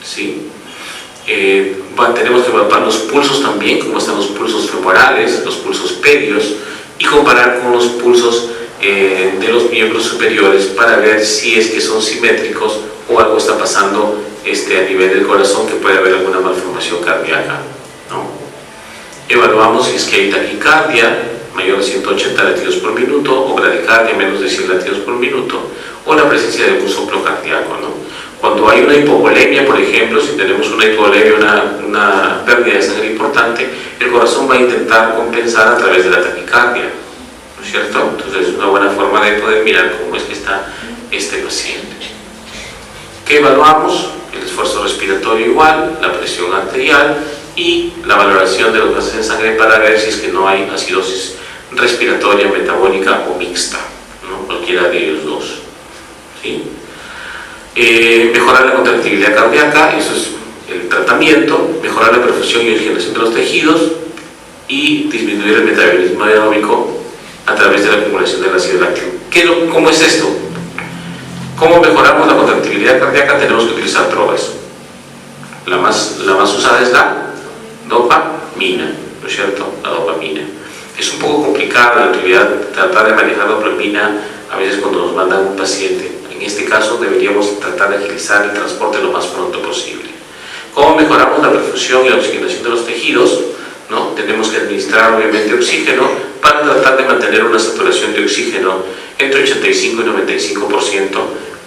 Speaker 3: ¿sí? Tenemos que evaluar los pulsos también, cómo están los pulsos femorales, los pulsos pedios, y comparar con los pulsos de los miembros superiores para ver si es que son simétricos o algo está pasando a nivel del corazón, que puede haber alguna malformación cardíaca, ¿no? Evaluamos si es que hay taquicardia mayor de 180 latidos por minuto o bradicardia menos de 100 latidos por minuto, o la presencia de un soplo cardíaco, ¿no? Cuando hay una hipovolemia, por ejemplo, si tenemos una hipovolemia, una pérdida de sangre importante, el corazón va a intentar compensar a través de la taquicardia, ¿no es cierto? Entonces es una buena forma de poder mirar cómo es que está este paciente. ¿Qué evaluamos? El esfuerzo respiratorio igual, la presión arterial y la valoración de los gases en sangre para ver si es que no hay acidosis respiratoria, metabólica o mixta, ¿no? Cualquiera de ellos dos, ¿sí? Mejorar la contractibilidad cardíaca, eso es el tratamiento. Mejorar la perfusión y oxigenación de los tejidos y disminuir el metabolismo aeróbico a través de la acumulación del ácido láctico. ¿Cómo es esto? ¿Cómo mejoramos la contractibilidad cardíaca? Tenemos que utilizar drogas. La más usada es la dopamina, ¿no es cierto? La dopamina. Es un poco complicado en realidad tratar de manejar dopamina a veces cuando nos mandan un paciente. En este caso deberíamos tratar de agilizar el transporte lo más pronto posible. ¿Cómo mejoramos la perfusión y la oxigenación de los tejidos? ¿No? Tenemos que administrar obviamente oxígeno para tratar de mantener una saturación de oxígeno entre 85 y 95%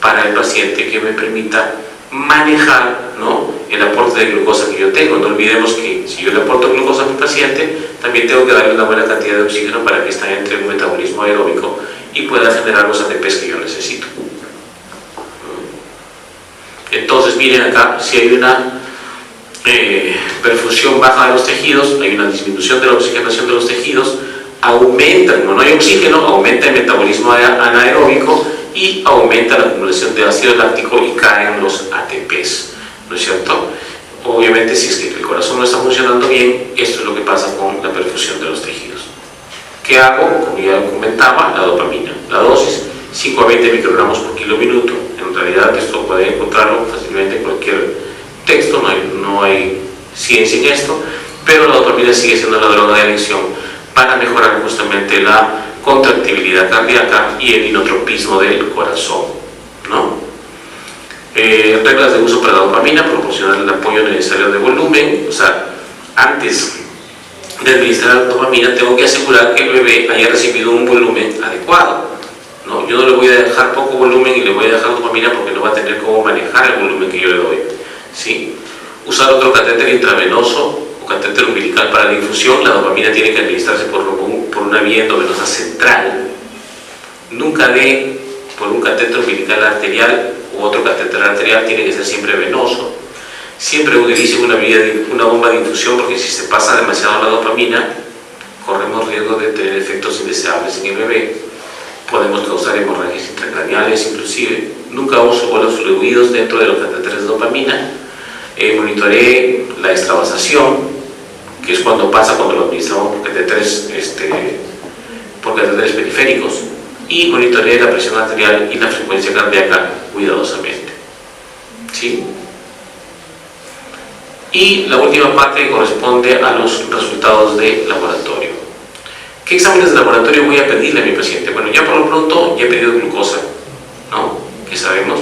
Speaker 3: para el paciente, que me permita manejar, ¿no?, el aporte de glucosa que yo tengo. No olvidemos que si yo le aporto glucosa a mi paciente, también tengo que darle una buena cantidad de oxígeno para que esté entre un metabolismo aeróbico y pueda generar los ATPs que yo necesito. Entonces miren acá, si hay una perfusión baja de los tejidos, hay una disminución de la oxigenación de los tejidos, aumenta, como no hay oxígeno, aumenta el metabolismo anaeróbico y aumenta la acumulación de ácido láctico y caen los ATPs, ¿no es cierto? Obviamente, si es que el corazón no está funcionando bien, esto es lo que pasa con la perfusión de los tejidos. ¿Qué hago? Como ya comentaba, la dopamina. La dosis, 5 a 20 microgramos por kilo minuto. En realidad, esto puede encontrarlo fácilmente en cualquier texto, no hay ciencia en esto, pero la dopamina sigue siendo la droga de elección para mejorar justamente la contractibilidad cardíaca y el inotropismo del corazón, ¿no? Reglas de uso para la dopamina: proporcionar el apoyo necesario de volumen. O sea, antes de administrar la dopamina tengo que asegurar que el bebé haya recibido un volumen adecuado, ¿no? Yo no le voy a dejar poco volumen y le voy a dejar dopamina porque no va a tener cómo manejar el volumen que yo le doy, ¿sí? Usar otro catéter intravenoso o catéter umbilical para la infusión. La dopamina tiene que administrarse por una vía endovenosa central. Nunca por un catéter umbilical arterial u otro catéter arterial, tiene que ser siempre venoso. Siempre utilice una bomba de infusión, porque si se pasa demasiado la dopamina, corremos riesgo de tener efectos indeseables en el bebé. Podemos causar hemorragias intracraneales inclusive. Nunca uso bolos fluidos dentro de los catéteres de dopamina. Monitoree la extravasación, que es cuando lo administramos por catéteres periféricos, y monitoree la presión arterial y la frecuencia cardíaca cuidadosamente, ¿sí? Y la última parte corresponde a los resultados de laboratorio. ¿Qué exámenes de laboratorio voy a pedirle a mi paciente? Bueno, ya por lo pronto ya he pedido glucosa, ¿no?, que sabemos.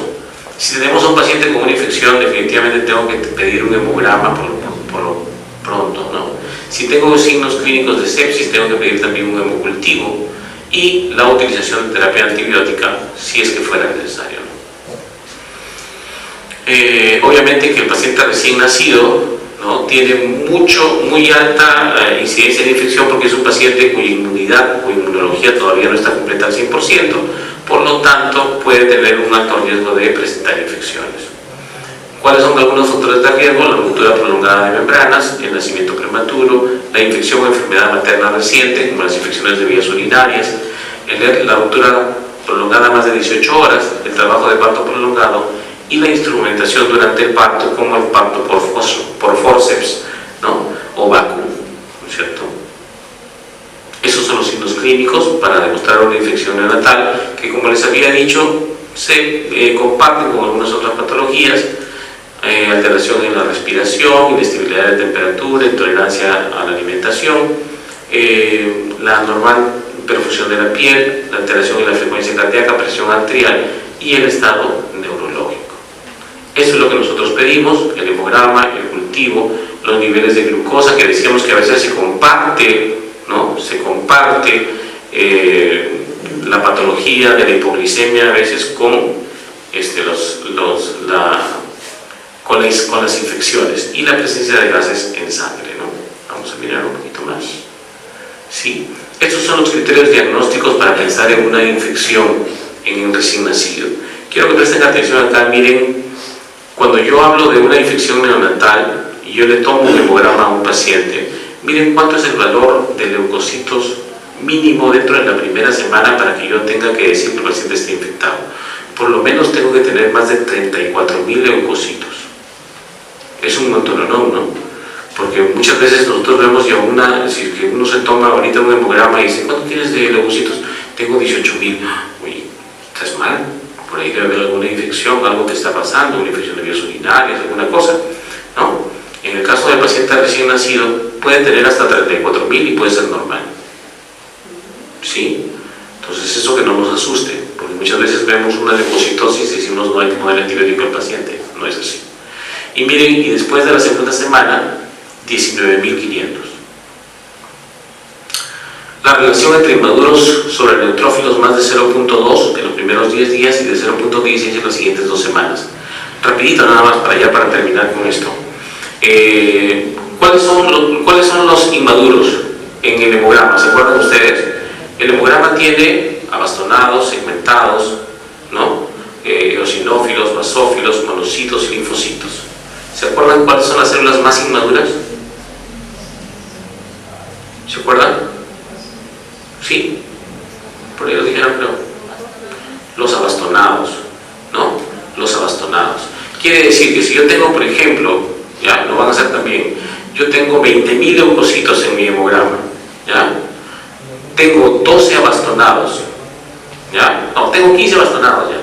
Speaker 3: Si tenemos a un paciente con una infección, definitivamente tengo que pedir un hemograma por lo pronto, ¿no? Si tengo signos clínicos de sepsis, tengo que pedir también un hemocultivo y la utilización de terapia antibiótica si es que fuera necesario, ¿no? Obviamente que el paciente recién nacido, ¿no?, tiene muy alta incidencia de infección, porque es un paciente cuya inmunología todavía no está completa al 100%, por lo tanto puede tener un alto riesgo de presentar infecciones. ¿Cuáles son algunos factores de riesgo? La ruptura prolongada de membranas, el nacimiento prematuro, la infección o enfermedad materna reciente, como las infecciones de vías urinarias, la ruptura prolongada más de 18 horas, el trabajo de parto prolongado y la instrumentación durante el parto, como el parto por forceps, ¿no?, o vacuum, ¿no es cierto? Esos son los signos clínicos para demostrar una infección neonatal, que, como les había dicho, se comparten con algunas otras patologías: alteración en la respiración, inestabilidad de temperatura, intolerancia a la alimentación, la normal perfusión de la piel, la alteración en la frecuencia cardíaca, presión arterial y el estado neurológico. Eso es lo que nosotros pedimos: el hemograma, el cultivo, los niveles de glucosa, que decíamos que a veces se comparte, ¿no?, la patología de la hipoglicemia a veces con las infecciones, y la presencia de gases en sangre, ¿no? Vamos a mirar un poquito más. Sí, estos son los criterios diagnósticos para pensar en una infección en un recién nacido. Quiero que presten atención acá. Miren, cuando yo hablo de una infección neonatal y yo le tomo un hemograma a un paciente, miren cuánto es el valor de leucocitos mínimo dentro de la primera semana para que yo tenga que decir que el paciente está infectado. Por lo menos tengo que tener más de 34.000 leucocitos. Es un montón, ¿no? Porque muchas veces nosotros vemos ya si uno se toma ahorita un hemograma y dice: ¿cuánto tienes de leucocitos? Tengo 18.000. Uy, ¿estás mal? por ahí debe haber alguna infección, algo que está pasando, una infección de vías urinarias, alguna cosa, ¿no? En el caso del paciente recién nacido, puede tener hasta 34.000 y puede ser normal, ¿sí? Entonces eso que no nos asuste, porque muchas veces vemos una leucocitosis y decimos no hay que poner antibiótico al paciente, no es así. Y miren, y después de la segunda semana, 19.500. La relación entre inmaduros sobre neutrófilos más de 0.2 en los primeros 10 días y de 0.16 en las siguientes 2 semanas. Rapidito nada más para terminar con esto. ¿Cuáles son los inmaduros en el hemograma? ¿Se acuerdan ustedes? El hemograma tiene abastonados, segmentados, ¿no? Eosinófilos, basófilos, monocitos y linfocitos. ¿Se acuerdan cuáles son las células más inmaduras? ¿Se acuerdan? ¿Sí? Por ahí lo dijeron, pero los abastonados, ¿no? Los abastonados. Quiere decir que si yo tengo, por ejemplo, ya lo van a hacer también, yo tengo 20.000 leucocitos en mi hemograma, ¿ya? Tengo 12 abastonados, ¿ya? No, tengo 15 abastonados, ¿ya?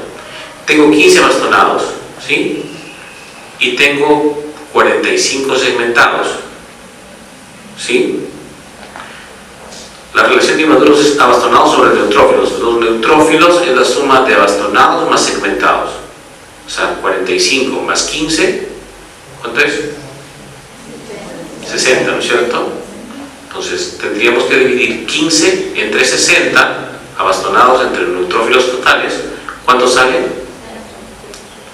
Speaker 3: Tengo 15 abastonados, ¿sí? Y tengo 45 segmentados, ¿sí? La relación de inmaduros es abastonados sobre neutrófilos. Los neutrófilos es la suma de abastonados más segmentados. O sea, 45 más 15, ¿cuánto es? 60, ¿no es cierto? Entonces, tendríamos que dividir 15 entre 60, abastonados entre neutrófilos totales. ¿Cuánto sale?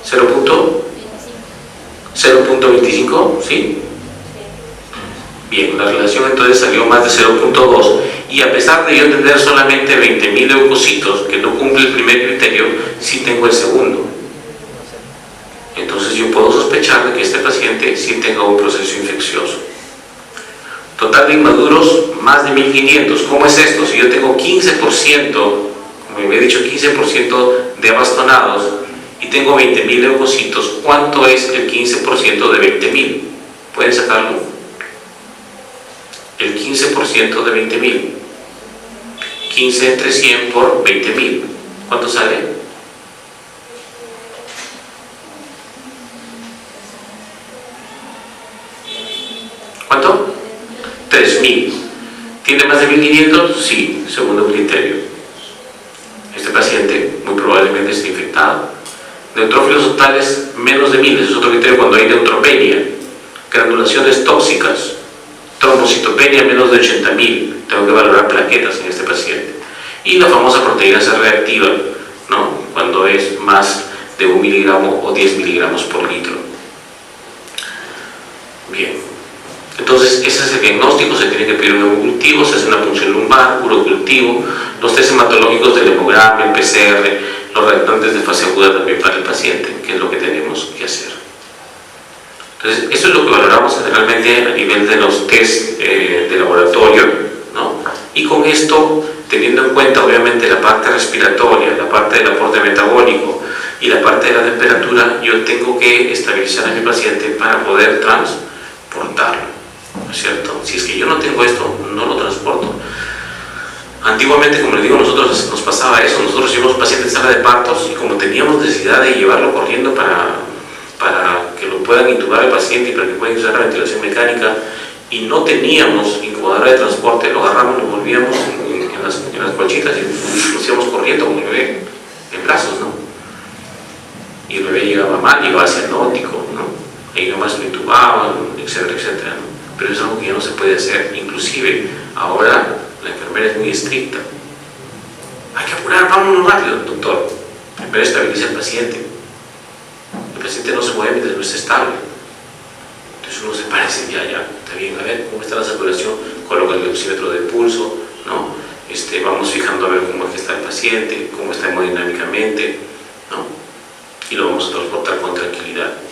Speaker 3: 0.25, ¿sí? Bien, la relación entonces salió más de 0.2 y a pesar de yo tener solamente 20.000 leucocitos, que no cumple el primer criterio, sí tengo el segundo. Entonces yo puedo sospechar de que este paciente sí tenga un proceso infeccioso. Total de inmaduros, más de 1.500. ¿Cómo es esto? Si yo tengo 15%, como me he dicho, 15% de abastonados y tengo 20.000 leucocitos, ¿cuánto es el 15% de 20.000? ¿Pueden sacarlo? El 15% de 20.000. 15 entre 100 por 20.000. ¿Cuánto sale? ¿Cuánto? 3.000. ¿Tiene más de 1.500? Sí, segundo criterio. Este paciente muy probablemente esté infectado. Neutrófilos totales menos de 1.000. Ese es otro criterio cuando hay neutropenia. Granulaciones tóxicas. Trombocitopenia menos de 80.000, tengo que valorar plaquetas en este paciente. Y la famosa proteína C reactiva, ¿no? Cuando es más de 1 miligramo o 10 miligramos por litro. Bien, entonces ese es el diagnóstico. Se tiene que pedir un hemocultivo, se hace una punción lumbar, urocultivo, los test hematológicos del hemograma, el PCR, los reactantes de fase aguda también para el paciente, que es lo que tenemos que hacer. Entonces, eso es lo que valoramos generalmente a nivel de los test de laboratorio, ¿no? Y con esto, teniendo en cuenta obviamente la parte respiratoria, la parte del aporte metabólico y la parte de la temperatura, yo tengo que estabilizar a mi paciente para poder transportarlo, ¿no es cierto? Si es que yo no tengo esto, no lo transporto. Antiguamente, como les digo, nosotros nos pasaba eso. Nosotros llevamos pacientes en sala de partos y como teníamos necesidad de llevarlo corriendo para que lo puedan intubar al paciente y para que puedan usar la ventilación mecánica y no teníamos incubadora de transporte, lo agarramos, lo volvíamos en las colchitas y lo íbamos corriendo con el bebé en brazos, ¿no? Y el bebé llegaba mal, llegaba cianótico, ¿no? Ahí nomás lo intubaban, etcétera, etcétera, ¿no? Pero es algo que ya no se puede hacer. Inclusive ahora la enfermera es muy estricta. Hay que apurar, vámonos rápido, doctor. Primero estabiliza al paciente. El paciente no se mueve mientras no está estable. Entonces uno se parece, ya, está bien, a ver cómo está la saturación, coloca el oxímetro de pulso, ¿no? Vamos fijando a ver cómo es que está el paciente, cómo está hemodinámicamente, ¿no? Y lo vamos a transportar con tranquilidad.